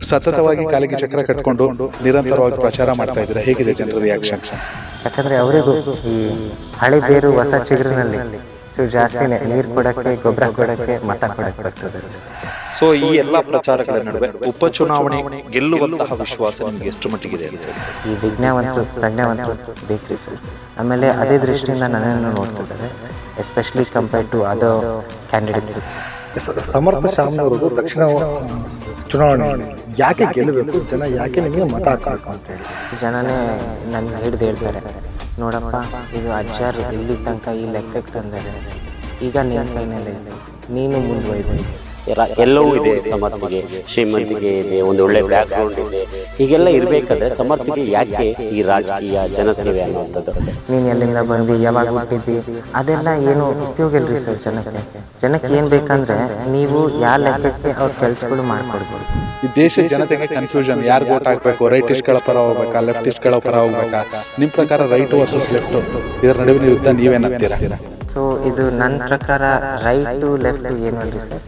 ಸತತವಾಗಿ ಕಾಲಿಗೆ ಚಕ್ರ ಕಟ್ಕೊಂಡು ನಿರಂತರವಾಗಿ ಪ್ರಚಾರ ಮಾಡ್ತಾ ಇದ್ದಾರೆ. ಹೇಗಿದೆ ಜನರ ರಿಯಾಕ್ಷನ್? ಯಾಕಂದರೆ ಅವರಿಗೂ ಈ ಹಳೆ ಬೇರು ಹೊಸ ಚಿಗುರಿನಲ್ಲಿ ಜಾಸ್ತಿನೇ ನೀರು ಕೊಡೋಕ್ಕೆ, ಗೊಬ್ಬರ ಕೊಡೋಕ್ಕೆ, ಮತ ಕೊಡೋಕ್ಕೆ ಬರ್ತದೆ. ಸೊ ಈ ಎಲ್ಲ ಪ್ರಚಾರಗಳ ನಡುವೆ ಉಪಚುನಾವಣೆ ಗೆಲ್ಲುವಂತಹ ವಿಶ್ವಾಸ ನಿಮಗೆ ಎಷ್ಟು ಮಟ್ಟಿಗಿದೆ ಅಂತ ಹೇಳಿ? ಈ ಪ್ರಜ್ಞಾವಂತರು ಬೇಕ್ರಿ ಸರ್. ಆಮೇಲೆ ಅದೇ ದೃಷ್ಟಿಯಿಂದ ನನ್ನನ್ನು ನೋಡ್ತಿದ್ದಾರೆ, especially compared to other candidates. ಸಮರ್ಥ ಶಾಮನವರು ದಕ್ಷಿಣ ಚುನಾವಣೆಯಲ್ಲಿ ಯಾಕೆ ಗೆಲ್ಲಬೇಕು, ಜನ ಯಾಕೆ ನಿಮಗೆ ಮತ ಹಾಕಬೇಕು ಅಂತ ಹೇಳಿ ಜನನೇ ನನ್ನ ಹಿಡಿದು ಹೇಳ್ತಾರೆ, ನೋಡಪ್ಪ ಇದು ಅಜ್ಜಾರು ಇಲ್ಲಿ ತನಕ ಈ ಲೆಕ್ಕಕ್ಕೆ ತಂದರೆ ಈಗ ನಿನ್ನ ಕೈನಲ್ಲೇ ನೀನು ಮುಂದುವರಿಬೇಕು. ಎಲ್ಲವೂ ಇದೆ. ಸಮರ್ಥಿಗೆ ಶ್ರೀಮಂತಿಗೆ ಇದೆ, ಒಂದು ಒಳ್ಳೆ ಬ್ಯಾಕ್ಗ್ರೌಂಡ್ ಇದೆ. ಹೀಗೆಲ್ಲ ಇರಬೇಕಾದ್ರೆ ಸಮರ್ಥಿಗೆ ಯಾಕೆ ಈ ರಾಜಕೀಯ ಜನಸೇವೆ ಅನ್ನುವಂಥದ್ದು? ನೀನು ಎಲ್ಲಿಂದ ಬಂದು ಯಾವಾಗ ಹುಟ್ಟಿದ್ದಿ ಅದೆಲ್ಲ ಏನು ಉಪಯೋಗ ಇಲ್ರಿ ಸರ್. ಜನಕ್ಕೆ ಏನು ಬೇಕಂದ್ರೆ ನೀವು ಯಾವ ಲೆಕ್ಕಕ್ಕೆ ಅವ್ರ ಕೆಲಸಗಳು ಮಾಡ್ಕೊಡ್ಬೋದು. ಈ ದೇಶದ ಜನತೆಗೆ ಕನ್ಫ್ಯೂಷನ್, ಯಾರು ವೋಟ್ ಹಾಕಬೇಕು, ರೈಟಿಸ್ಟ್ಗಳ ಪರ ಹೋಗ್ಬೇಕಾ, ಲೆಫ್ಟಿಸ್ಟ್ಗಳ ಪರ ಹೋಗ್ಬೇಕಾ? ನಿಮ್ಮ ಪ್ರಕಾರ ರೈಟ್ ವರ್ಸಸ್ ಲೆಫ್ಟ್, ಇದರ ನಡುವಿನ ಯುದ್ಧ ನೀವೇನಂತೀರಾ? ಸೊ ಇದು ನನ್ನ ಪ್ರಕಾರ ರೈಟು ಲೆಫ್ಟು ಏನು ಅಲ್ರಿ ಸರ್,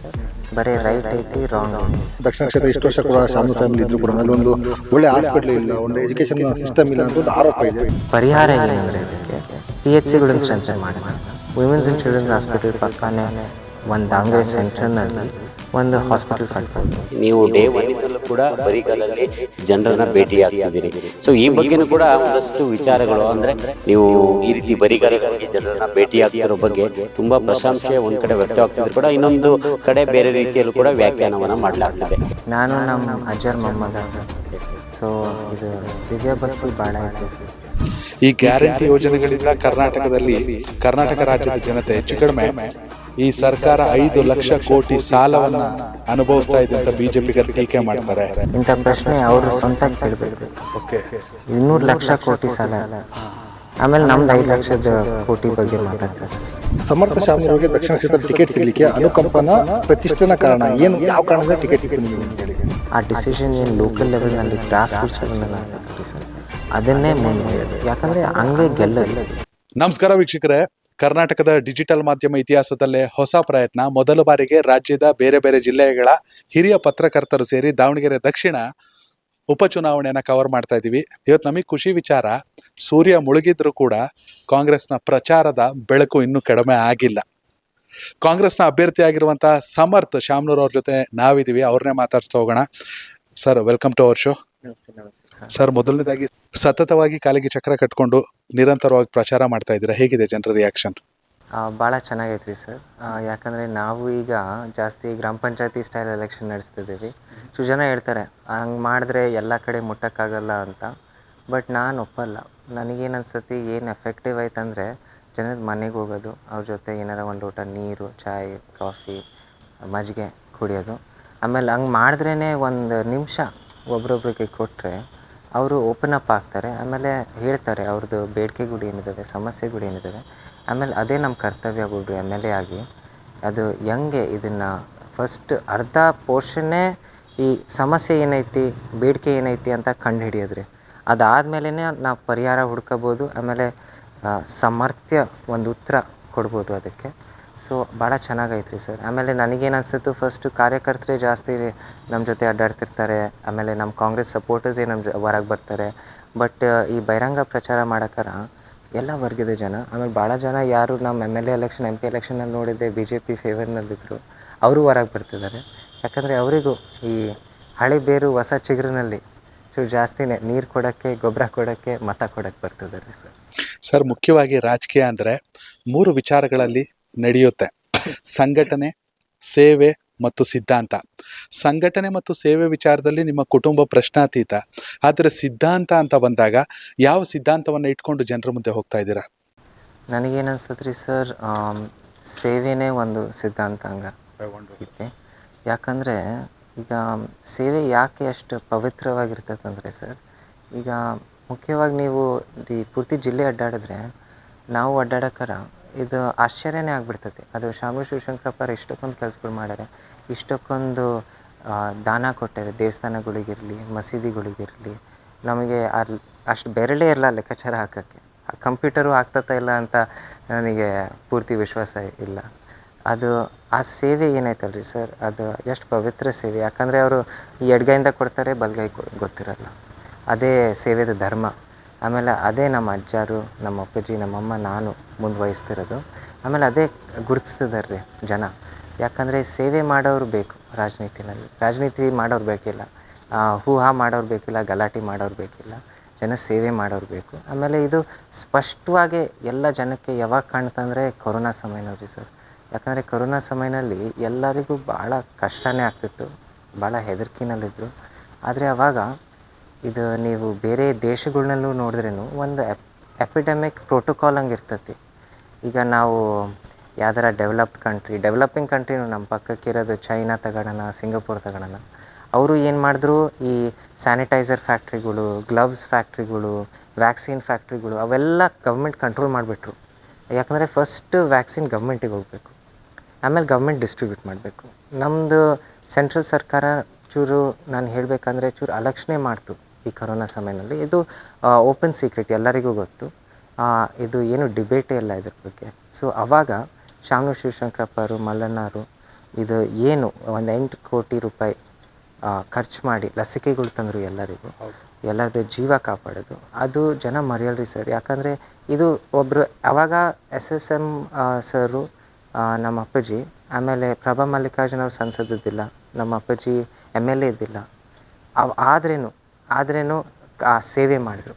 ಬರೀ ರೈಟ್ ಐತಿ, ರಾಂಗ್. ದಕ್ಷಿಣ ಕ್ಷೇತ್ರ ಇಷ್ಟು ವರ್ಷ ಕೂಡ ಶಾಮಿ ಫ್ಯಾಮಿಲಿ ಇದ್ರು ಕೂಡ ಅಲ್ಲಿ ಒಂದು ಒಳ್ಳೆ ಹಾಸ್ಪಿಟಲ್ ಇಲ್ಲ, ಒಂದು ಎಜುಕೇಶನ್ ಸಿಸ್ಟಮ್ ಇಲ್ಲ ಅಂತ ಒಂದು ಆರೋಪ ಇದೆ. ಪರಿಹಾರ ಏನಂದರೆ ಇದಕ್ಕೆ PHCಗಳನ್ನು ಸ್ಟ್ರೆಂಥನ್ ಮಾಡಿ, ವುಮೆನ್ಸ್ ಆ್ಯಂಡ್ ಚಿಲ್ಡ್ರನ್ಸ್ ಹಾಸ್ಪಿಟಲ್ ಪಕ್ಕನೇ ಒಂದು ದಾವಣಗೆರೆ ಸೆಂಟ್ರ್ನಲ್ಲಿ ಒಂದು ಹಾಸ್ಪಿಟಲ್ ಕಟ್ಬೋದು. ನೀವು ಡೇ ಒನ್ನಿಂದಲೂ ಕೂಡ ಬರಿಗಾಲಲ್ಲಿ ಜನರನ್ನ ಭೇಟಿ ಆಗ್ತಿದ್ದೀರಿ. ಸೊ ಈ ಬಗ್ಗೆನೂ ಕೂಡ ಒಂದಷ್ಟು ವಿಚಾರಗಳು, ಅಂದ್ರೆ ನೀವು ಈ ರೀತಿ ಬರಿಗಾಲಲ್ಲಿ ಜನರನ್ನ ಭೇಟಿ ಆಗ್ತಿರೋ ಬಗ್ಗೆ ತುಂಬಾ ಪ್ರಶಂಸೆ ಒಂದ್ ಕಡೆ ವ್ಯಕ್ತವಾಗ್ತಿದ್ರು ಕೂಡ, ಇನ್ನೊಂದು ಕಡೆ ಬೇರೆ ರೀತಿಯಲ್ಲೂ ಕೂಡ ವ್ಯಾಖ್ಯಾನವನ್ನ ಮಾಡಲಾಗ್ತದೆ. ನಾನು ನಮ್ಮ ಅಜ್ಜರ್ ಮೊಮ್ಮಗ ಸರ್. ಸೊ ಇದು ದಿವ್ಯ ಭಕ್ತಿ ಭಾಳ ಇದೆ ಸರ್. ಈ ಗ್ಯಾರಂಟಿ ಯೋಜನೆಗಳಿಂದ ಕರ್ನಾಟಕ ರಾಜ್ಯದ ಜನತೆ ಹೆಚ್ಚು ಕಡಿಮೆ ಈ ಸರ್ಕಾರ 5 ಲಕ್ಷ ಕೋಟಿ ಸಾಲವನ್ನ ಅನುಭವಿಸ್ತಾ ಇದೆ ಅಂತ ಬಿಜೆಪಿಗರು ಟೀಕೆ ಮಾಡ್ತಾರೆ. ಇಂಥ ಪ್ರಶ್ನೆ ಅವರು ಸ್ವಂತ ಕೇಳಬೇಕು. 200 ಲಕ್ಷ ಕೋಟಿ ಸಾಲ, ಆಮೇಲೆ ನಮ್ದು 5 ಲಕ್ಷದ ಕೋಟಿ ಬಗ್ಗೆ ಮಾತಾಡ್ತಾರೆ. ಸಮರ್ಥ ಶಾಮನವರಿಗೆ ದಕ್ಷಿಣ ಕ್ಷೇತ್ರ ಟಿಕೆಟ್ ಸಿಗಲಿಕ್ಕೆ ಅನುಕಂಪನ ಪ್ರತಿಷ್ಠಾನ ಕಾರಣ ಏನು, ಯಾವ ಕಾರಣದಿಂದ ಟಿಕೆಟ್ ಸಿಗ್ತದೆ ನಿಮಗೆ ಅಂತ ಹೇಳಿ? ಆ ಡಿಸಿಷನ್ ಏನು ಲೋಕಲ್ ಲೆವೆಲ್ನಲ್ಲಿ ಗ್ರಾಸ್ ರೂಟ್ಸ್ ಲೆವೆಲ್ನಲ್ಲಿ ಆಗ್ತದೆ ಸರ್, ಅದನ್ನೇ ಮುಂದುವರಿಯೋದು. ಯಾಕಂದರೆ ಹಂಗೆ ಗೆಲ್ಲೋದು. ನಮಸ್ಕಾರ ವೀಕ್ಷಕರೇ, ಕರ್ನಾಟಕದ ಡಿಜಿಟಲ್ ಮಾಧ್ಯಮ ಇತಿಹಾಸದಲ್ಲೇ ಹೊಸ ಪ್ರಯತ್ನ. ಮೊದಲ ಬಾರಿಗೆ ರಾಜ್ಯದ ಬೇರೆ ಬೇರೆ ಜಿಲ್ಲೆಗಳ ಹಿರಿಯ ಪತ್ರಕರ್ತರು ಸೇರಿ ದಾವಣಗೆರೆ ದಕ್ಷಿಣ ಉಪಚುನಾವಣೆಯನ್ನು ಕವರ್ ಮಾಡ್ತಾ ಇದ್ದೀವಿ. ಇವತ್ತು ನಮಗೆ ಖುಷಿ ವಿಚಾರ, ಸೂರ್ಯ ಮುಳುಗಿದ್ರು ಕೂಡ ಕಾಂಗ್ರೆಸ್ನ ಪ್ರಚಾರದ ಬೆಳಕು ಇನ್ನೂ ಕಡಿಮೆ ಆಗಿಲ್ಲ. ಕಾಂಗ್ರೆಸ್ನ ಅಭ್ಯರ್ಥಿ ಆಗಿರುವಂಥ ಸಮರ್ಥ ಶಾಮನೂರ್ ಅವ್ರ ಜೊತೆ ನಾವಿದ್ದೀವಿ, ಅವ್ರನ್ನೇ ಮಾತಾಡ್ಸ್ತಾ ಹೋಗೋಣ. Sir, welcome to our show. Sir, ಮೊದಲನೇದಾಗಿ ಸತತವಾಗಿ ಕಾಲಿಗೆ ಚಕ್ರ ಕಟ್ಕೊಂಡು ನಿರಂತರವಾಗಿ ಪ್ರಚಾರ ಮಾಡ್ತಾ ಇದ್ದೀರಾ, ಹೇಗಿದೆ ಜನರ ರಿಯಾಕ್ಷನ್? ಭಾಳ ಚೆನ್ನಾಗೈತ್ರಿ ಸರ್. ಯಾಕಂದರೆ ನಾವು ಈಗ ಜಾಸ್ತಿ ಗ್ರಾಮ ಪಂಚಾಯತಿ ಸ್ಟೈಲ್ ಎಲೆಕ್ಷನ್ ನಡೆಸ್ತಿದ್ದೀವಿ. ಜನ ಹೇಳ್ತಾರೆ ಹಂಗೆ ಮಾಡಿದ್ರೆ ಎಲ್ಲ ಕಡೆ ಮುಟ್ಟಕ್ಕಾಗಲ್ಲ ಅಂತ. ಬಟ್ ನಾನು ಒಪ್ಪಲ್ಲ. ನನಗೇನು ಅನ್ಸ್ತತಿ, ಏನು ಎಫೆಕ್ಟಿವ್ ಆಯ್ತಂದರೆ ಜನದ ಮನೆಗೆ ಹೋಗೋದು, ಅವ್ರ ಜೊತೆ ಏನಾರ ಒಂದು ಲೋಟ ನೀರು, ಚಾಯ್, ಕಾಫಿ, ಮಜ್ಜಿಗೆ ಕುಡಿಯೋದು. ಆಮೇಲೆ ಹಂಗೆ ಮಾಡಿದ್ರೇ ಒಂದು ನಿಮಿಷ ಒಬ್ರೊಬ್ರಿಗೆ ಕೊಟ್ಟರೆ ಅವರು ಓಪನ್ ಅಪ್ ಆಗ್ತಾರೆ. ಆಮೇಲೆ ಹೇಳ್ತಾರೆ ಅವ್ರದ್ದು ಬೇಡಿಕೆಗಳು ಏನಿದ್ದಾವೆ, ಸಮಸ್ಯೆಗಳು ಏನಿದ್ದಾವೆ. ಆಮೇಲೆ ಅದೇ ನಮ್ಮ ಕರ್ತವ್ಯ ಬಿಡ್ರಿ MLA ಆಗಿ. ಅದು ಹೆಂಗೆ ಇದನ್ನು ಫಸ್ಟ್ ಅರ್ಧ ಪೋರ್ಷನ್ನೇ ಈ ಸಮಸ್ಯೆ ಏನೈತಿ, ಬೇಡಿಕೆ ಏನೈತಿ ಅಂತ ಕಂಡು ಹಿಡಿಯೋದ್ರಿ. ಅದಾದಮೇಲೆ ನಾವು ಪರಿಹಾರ ಹುಡ್ಕೋಬೋದು, ಆಮೇಲೆ ಸಾಮರ್ಥ್ಯ ಒಂದು ಉತ್ತರ ಕೊಡ್ಬೋದು ಅದಕ್ಕೆ. ಸೊ ಭಾಳ ಚೆನ್ನಾಗೈತ್ರಿ ಸರ್. ಆಮೇಲೆ ನನಗೇನು ಅನಿಸ್ತು, ಫಸ್ಟು ಕಾರ್ಯಕರ್ತರೇ ಜಾಸ್ತಿ ನಮ್ಮ ಜೊತೆ ಅಡ್ಡಾಡ್ತಿರ್ತಾರೆ. ಆಮೇಲೆ ನಮ್ಮ ಕಾಂಗ್ರೆಸ್ ಸಪೋರ್ಟರ್ಸೇ ನಮ್ಮ ಹೊರಗೆ ಬರ್ತಾರೆ. ಬಟ್ ಈ ಬಹಿರಂಗ ಪ್ರಚಾರ ಮಾಡೋಕ್ಕಾರ ಎಲ್ಲ ವರ್ಗದ ಜನ, ಆಮೇಲೆ ಭಾಳ ಜನ ಯಾರು ನಮ್ಮ MLA ಎಲೆಕ್ಷನ್, MP ಎಲೆಕ್ಷನಲ್ಲಿ ನೋಡಿದ್ದೆ BJP ಫೇವರ್ನಲ್ಲಿದ್ದರು, ಅವರು ಹೊರಗೆ ಬರ್ತಿದ್ದಾರೆ. ಯಾಕಂದರೆ ಅವರಿಗೂ ಈ ಹಳೆ ಬೇರು ಹೊಸ ಚಿಗುರಿನಲ್ಲಿ ಜಾಸ್ತಿನೇ ನೀರು ಕೊಡೋಕ್ಕೆ, ಗೊಬ್ಬರ ಕೊಡೋಕ್ಕೆ, ಮತ ಕೊಡೋಕ್ಕೆ ಬರ್ತಿದ್ದಾರೆ ಸರ್. ಸರ್, ಮುಖ್ಯವಾಗಿ ರಾಜಕೀಯ ಅಂದರೆ 3 ವಿಚಾರಗಳಲ್ಲಿ ನಡೆಯುತ್ತೆ: ಸಂಘಟನೆ, ಸೇವೆ ಮತ್ತು ಸಿದ್ಧಾಂತ. ಸಂಘಟನೆ ಮತ್ತು ಸೇವೆ ವಿಚಾರದಲ್ಲಿ ನಿಮ್ಮ ಕುಟುಂಬ ಪ್ರಶ್ನಾತೀತ. ಆದರೆ ಸಿದ್ಧಾಂತ ಅಂತ ಬಂದಾಗ ಯಾವ ಸಿದ್ಧಾಂತವನ್ನು ಇಟ್ಕೊಂಡು ಜನರ ಮುಂದೆ ಹೋಗ್ತಾ ಇದ್ದೀರಾ? ನನಗೇನು ಅನ್ಸ್ತತ್ರಿ ಸರ್, ಸೇವೆನೇ ಒಂದು ಸಿದ್ಧಾಂತ ಹಂಗೆ ಐತೆ. ಯಾಕಂದರೆ ಈಗ ಸೇವೆ ಯಾಕೆ ಅಷ್ಟು ಪವಿತ್ರವಾಗಿರ್ತದಂದರೆ ಸರ್, ಈಗ ಮುಖ್ಯವಾಗಿ ನೀವು ಈ ಪೂರ್ತಿ ಜಿಲ್ಲೆ ಅಡ್ಡಾಡಿದ್ರೆ, ನಾವು ಅಡ್ಡಾಡೋಕ್ಕಾರ ಇದು ಆಶ್ಚರ್ಯನೇ ಆಗಿಬಿಡ್ತೈತಿ. ಅದು ಶಾಮನೂರು ಶಿವಶಂಕರಪ್ಪರು ಇಷ್ಟಕ್ಕೊಂದು ಕೆಲಸಗಳು ಮಾಡ್ಯಾರೆ, ಇಷ್ಟಕ್ಕೊಂದು ದಾನ ಕೊಟ್ಟಾರೆ, ದೇವಸ್ಥಾನಗಳಿಗಿರಲಿ, ಮಸೀದಿಗಳಿಗಿರಲಿ. ನಮಗೆ ಅಷ್ಟು ಬೆರಳೇ ಇರಲ್ಲ ಲೆಕ್ಕಾಚಾರ ಹಾಕೋಕ್ಕೆ. ಕಂಪ್ಯೂಟರು ಆಗ್ತತಾ ಇಲ್ಲ ಅಂತ ನನಗೆ ಪೂರ್ತಿ ವಿಶ್ವಾಸ ಇಲ್ಲ. ಅದು ಆ ಸೇವೆ ಏನೈತಲ್ರಿ ಸರ್, ಅದು ಎಷ್ಟು ಪವಿತ್ರ ಸೇವೆ. ಯಾಕಂದರೆ ಅವರು ಈ ಎಡಗೈಯಿಂದ ಕೊಡ್ತಾರೆ, ಬಲಗೈ ಗೊತ್ತಿರಲ್ಲ. ಅದೇ ಸೇವೆದ ಧರ್ಮ. ಆಮೇಲೆ ಅದೇ ನಮ್ಮ ಅಜ್ಜಾರು, ನಮ್ಮ ಅಪ್ಪಾಜಿ, ನಮ್ಮಮ್ಮ, ನಾನು ಮುಂದುವಹಿಸ್ತಿರೋದು. ಆಮೇಲೆ ಅದೇ ಗುರುತಿಸ್ತಿದ್ದಾರೆ ರೀ ಜನ. ಯಾಕಂದರೆ ಸೇವೆ ಮಾಡೋರು ಬೇಕು ರಾಜನೀತಿ ಮಾಡೋರು ಬೇಕಿಲ್ಲ, ಹೂ-ಹಾ ಮಾಡೋರು ಬೇಕಿಲ್ಲ, ಗಲಾಟೆ ಮಾಡೋರು ಬೇಕಿಲ್ಲ, ಜನ ಸೇವೆ ಮಾಡೋರು ಬೇಕು. ಆಮೇಲೆ ಇದು ಸ್ಪಷ್ಟವಾಗಿ ಎಲ್ಲ ಜನಕ್ಕೆ ಯಾವಾಗ ಕಾಣ್ತಂದರೆ ಕೊರೋನಾ ಸಮಯನಲ್ಲಿ ಸರ್. ಯಾಕಂದರೆ ಕೊರೋನಾ ಸಮಯದಲ್ಲಿ ಎಲ್ಲರಿಗೂ ಭಾಳ ಕಷ್ಟನೇ ಆಗ್ತಿತ್ತು, ಭಾಳ ಹೆದರಿಕೆನಲ್ಲಿದ್ದರು. ಆದರೆ ಆವಾಗ ಇದು ನೀವು ಬೇರೆ ದೇಶಗಳನ್ನಲ್ಲೂ ನೋಡಿದ್ರೂ ಒಂದು ಎಪಿಡೆಮಿಕ್ ಪ್ರೋಟೋಕಾಲ್ ಹಂಗೆ ಇರ್ತೈತಿ. ಈಗ ನಾವು ಯಾವ್ದಾರ ಡೆವಲಪಿಂಗ್ ಕಂಟ್ರಿನೂ ನಮ್ಮ ಪಕ್ಕಕ್ಕಿರೋದು ಚೈನಾ ತಗೊಳ್ಳೋಣ, ಸಿಂಗಾಪುರ್ ತಗೊಳ್ಳೋಣ. ಅವರು ಏನು ಮಾಡಿದ್ರು, ಈ ಸ್ಯಾನಿಟೈಸರ್ ಫ್ಯಾಕ್ಟ್ರಿಗಳು, ಗ್ಲವ್ಸ್ ಫ್ಯಾಕ್ಟ್ರಿಗಳು, ವ್ಯಾಕ್ಸಿನ್ ಫ್ಯಾಕ್ಟ್ರಿಗಳು ಅವೆಲ್ಲ ಗೌರ್ಮೆಂಟ್ ಕಂಟ್ರೋಲ್ ಮಾಡಿಬಿಟ್ರು. ಯಾಕಂದರೆ ಫಸ್ಟ್ ವ್ಯಾಕ್ಸಿನ್ ಗೌರ್ಮೆಂಟಿಗೆ ಹೋಗಬೇಕು, ಆಮೇಲೆ ಗೌರ್ಮೆಂಟ್ ಡಿಸ್ಟ್ರಿಬ್ಯೂಟ್ ಮಾಡಬೇಕು. ನಮ್ಮದು ಸೆಂಟ್ರಲ್ ಸರ್ಕಾರ ಚೂರು ನಾನು ಹೇಳಬೇಕಂದ್ರೆ ಚೂರು ಅಲಕ್ಷಣೆ ಮಾಡ್ತು ಈ ಕೊರೋನಾ ಸಮಯದಲ್ಲಿ. ಇದು ಓಪನ್ ಸೀಕ್ರೆಟ್, ಎಲ್ಲರಿಗೂ ಗೊತ್ತು. ಇದು ಏನು ಡಿಬೇಟೇ ಇಲ್ಲ ಇದ್ರ ಬಗ್ಗೆ. ಸೊ ಆವಾಗ ಶಾಮನೂರು ಶಿವಶಂಕರಪ್ಪ ಅವರು, ಮಲ್ಲಣ್ಣವರು ಇದು ಏನು ಒಂದು 8 ಕೋಟಿ ರೂಪಾಯಿ ಖರ್ಚು ಮಾಡಿ ಲಸಿಕೆಗಳು ತಂದರು ಎಲ್ಲರಿಗೂ, ಎಲ್ಲರದ್ದು ಜೀವ ಕಾಪಾಡೋದು. ಅದು ಜನ ಮರೆಯಲ್ರಿ ಸರ್. ಯಾಕಂದರೆ ಇದು ಒಬ್ಬರು ಆವಾಗ SSM ಸರು, ನಮ್ಮ ಅಪ್ಪಾಜಿ, ಆಮೇಲೆ ಪ್ರಭಾ ಮಲ್ಲಿಕಾರ್ಜುನ ಅವ್ರು ಸಂಸದಿದ್ದಿಲ್ಲ, ನಮ್ಮ ಅಪ್ಪಾಜಿ MLA ಇದ್ದಿಲ್ಲ. ಆದ್ರೇನು ಆ ಸೇವೆ ಮಾಡಿದ್ರು.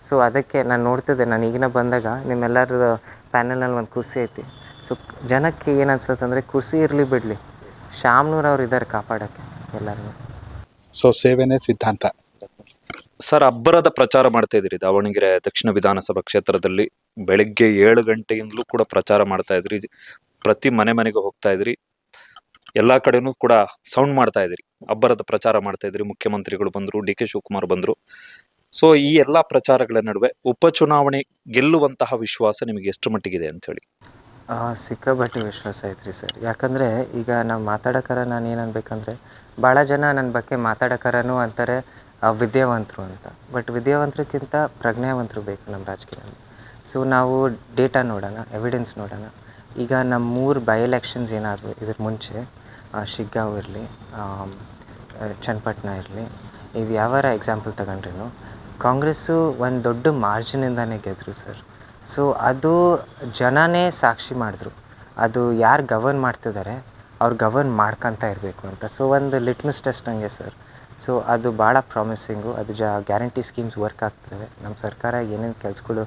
ಸೊ ಅದಕ್ಕೆ ನಾನು ನೋಡ್ತಿದ್ದೆ, ನಾನು ಈಗಿನ ಬಂದಾಗ ನಿಮ್ಮೆಲ್ಲರ ಪ್ಯಾನಲ್ನಲ್ಲಿ ಒಂದು ಕುರ್ಸಿ ಐತಿ. ಸೊ ಜನಕ್ಕೆ ಏನು ಅನ್ಸುತ್ತೆ ಅಂದರೆ, ಕುರ್ಸಿ ಇರಲಿ ಬಿಡಲಿ, ಶಾಮನೂರು ಅವ್ರು ಇದ್ದಾರೆ ಕಾಪಾಡೋಕ್ಕೆ ಎಲ್ಲರನ್ನೂ. ಸೊ ಸೇವೆನೇ ಸಿದ್ಧಾಂತ. ಸರ್, ಅಬ್ಬರದ ಪ್ರಚಾರ ಮಾಡ್ತಾ ಇದ್ರಿ ದಾವಣಗೆರೆ ದಕ್ಷಿಣ ವಿಧಾನಸಭಾ ಕ್ಷೇತ್ರದಲ್ಲಿ. ಬೆಳಿಗ್ಗೆ 7 ಗಂಟೆಯಿಂದಲೂ ಕೂಡ ಪ್ರಚಾರ ಮಾಡ್ತಾ ಇದ್ರಿ, ಪ್ರತಿ ಮನೆಗೆ ಹೋಗ್ತಾ ಇದ್ರಿ, ಎಲ್ಲಾ ಕಡೆನೂ ಕೂಡ ಸೌಂಡ್ ಮಾಡ್ತಾ ಇದ್ರಿ, ಅಬ್ಬರದ ಪ್ರಚಾರ ಮಾಡ್ತಾ ಇದ್ರಿ. ಮುಖ್ಯಮಂತ್ರಿಗಳು ಬಂದ್ರು, DK ಶಿವಕುಮಾರ್ ಬಂದ್ರು. ಸೊ ಈ ಎಲ್ಲಾ ಪ್ರಚಾರಗಳ ನಡುವೆ ಉಪಚುನಾವಣೆ ಗೆಲ್ಲುವಂತಹ ವಿಶ್ವಾಸ ನಿಮಗೆ ಎಷ್ಟು ಮಟ್ಟಿಗಿದೆ ಅಂತ ಹೇಳಿ? ಸಿಕ್ಕಾಪಟ್ಟೆ ವಿಶ್ವಾಸ ಐತ್ರಿ ಸರ್. ಯಾಕಂದರೆ ಈಗ ನಾವು ಮಾತಾಡೋಕರ ನಾನು ಏನು ಅನ್ಬೇಕಂದ್ರೆ, ಭಾಳ ಜನ ನನ್ನ ಬಗ್ಗೆ ಮಾತಾಡೋಕರನೂ ಅಂತಾರೆ ವಿದ್ಯಾವಂತರು ಅಂತ. ಬಟ್ ವಿದ್ಯಾವಂತರಿಗಿಂತ ಪ್ರಜ್ಞಾವಂತರು ಬೇಕು ನಮ್ಮ ರಾಜಕೀಯದಲ್ಲಿ. ಸೊ ನಾವು ಡೇಟಾ ನೋಡೋಣ, ಎವಿಡೆನ್ಸ್ ನೋಡೋಣ. ಈಗ ನಮ್ಮ 3 ಬೈ ಎಲೆಕ್ಷನ್ಸ್ ಏನಾದರೂ ಇದ್ರ ಮುಂಚೆ, ಶಿಗ್ಗಾಂವ್ ಇರಲಿ, ಚನ್ನಪಟ್ಟಣ ಇರಲಿ, ಇದು ಯಾವಾರ ಎಕ್ಸಾಂಪಲ್ ತಗೊಂಡ್ರೂ ಕಾಂಗ್ರೆಸ್ಸು ಒಂದು ದೊಡ್ಡ ಮಾರ್ಜಿನಿಂದಾನೇ ಗೆದ್ದರು ಸರ್. ಸೊ ಅದು ಜನನೇ ಸಾಕ್ಷಿ ಮಾಡಿದ್ರು, ಅದು ಯಾರು ಗವರ್ನ್ ಮಾಡ್ತಿದ್ದಾರೆ ಅವ್ರು ಗವರ್ನ್ ಮಾಡ್ಕೊತ ಇರಬೇಕು ಅಂತ. ಸೊ ಒಂದು ಲಿಟ್ಮಸ್ ಟೆಸ್ಟ್ ಹಂಗೆ ಸರ್. ಸೊ ಅದು ಭಾಳ ಪ್ರಾಮಿಸಿಂಗು. ಅದು ಗ್ಯಾರಂಟಿ ಸ್ಕೀಮ್ಸ್ ವರ್ಕ್ ಆಗ್ತಿದ್ದಾವೆ, ನಮ್ಮ ಸರ್ಕಾರ ಏನೇನು ಕೆಲಸಗಳು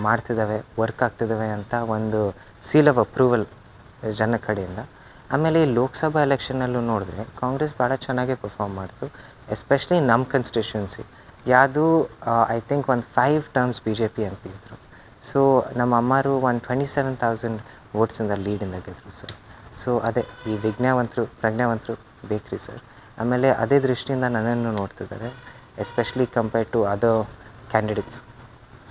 ಮಾಡ್ತಿದ್ದಾವೆ, ವರ್ಕ್ ಆಗ್ತಿದ್ದಾವೆ ಅಂತ ಒಂದು ಸೀಲ್ ಆಫ್ ಅಪ್ರೂವಲ್ ಜನ ಕಡೆಯಿಂದ. ಆಮೇಲೆ ಈ ಲೋಕಸಭಾ ಎಲೆಕ್ಷನ್ನಲ್ಲೂ ನೋಡಿದ್ರೆ ಕಾಂಗ್ರೆಸ್ ಭಾಳ ಚೆನ್ನಾಗೇ ಪರ್ಫಾರ್ಮ್ ಮಾಡ್ತು, ಎಸ್ಪೆಷಲಿ ನಮ್ಮ ಕಾನ್ಸ್ಟಿಟ್ಯೂನ್ಸಿ. ಯಾವುದು ಐ ಥಿಂಕ್ ಒಂದು 5 ಟರ್ಮ್ಸ್ BJP MP ಇದ್ದರು. ಸೊ ನಮ್ಮ ಅಮ್ಮರು ಒಂದು 27,000 ವೋಟ್ಸಿಂದ ಲೀಡಿಂದ ಗೆದ್ದರು ಸರ್. ಸೊ ಅದೇ ಈ ಪ್ರಜ್ಞಾವಂತರು ಬೇಕ್ರಿ ಸರ್. ಆಮೇಲೆ ಅದೇ ದೃಷ್ಟಿಯಿಂದ ನನ್ನನ್ನು ನೋಡ್ತಿದ್ದಾರೆ, especially compared to other candidates.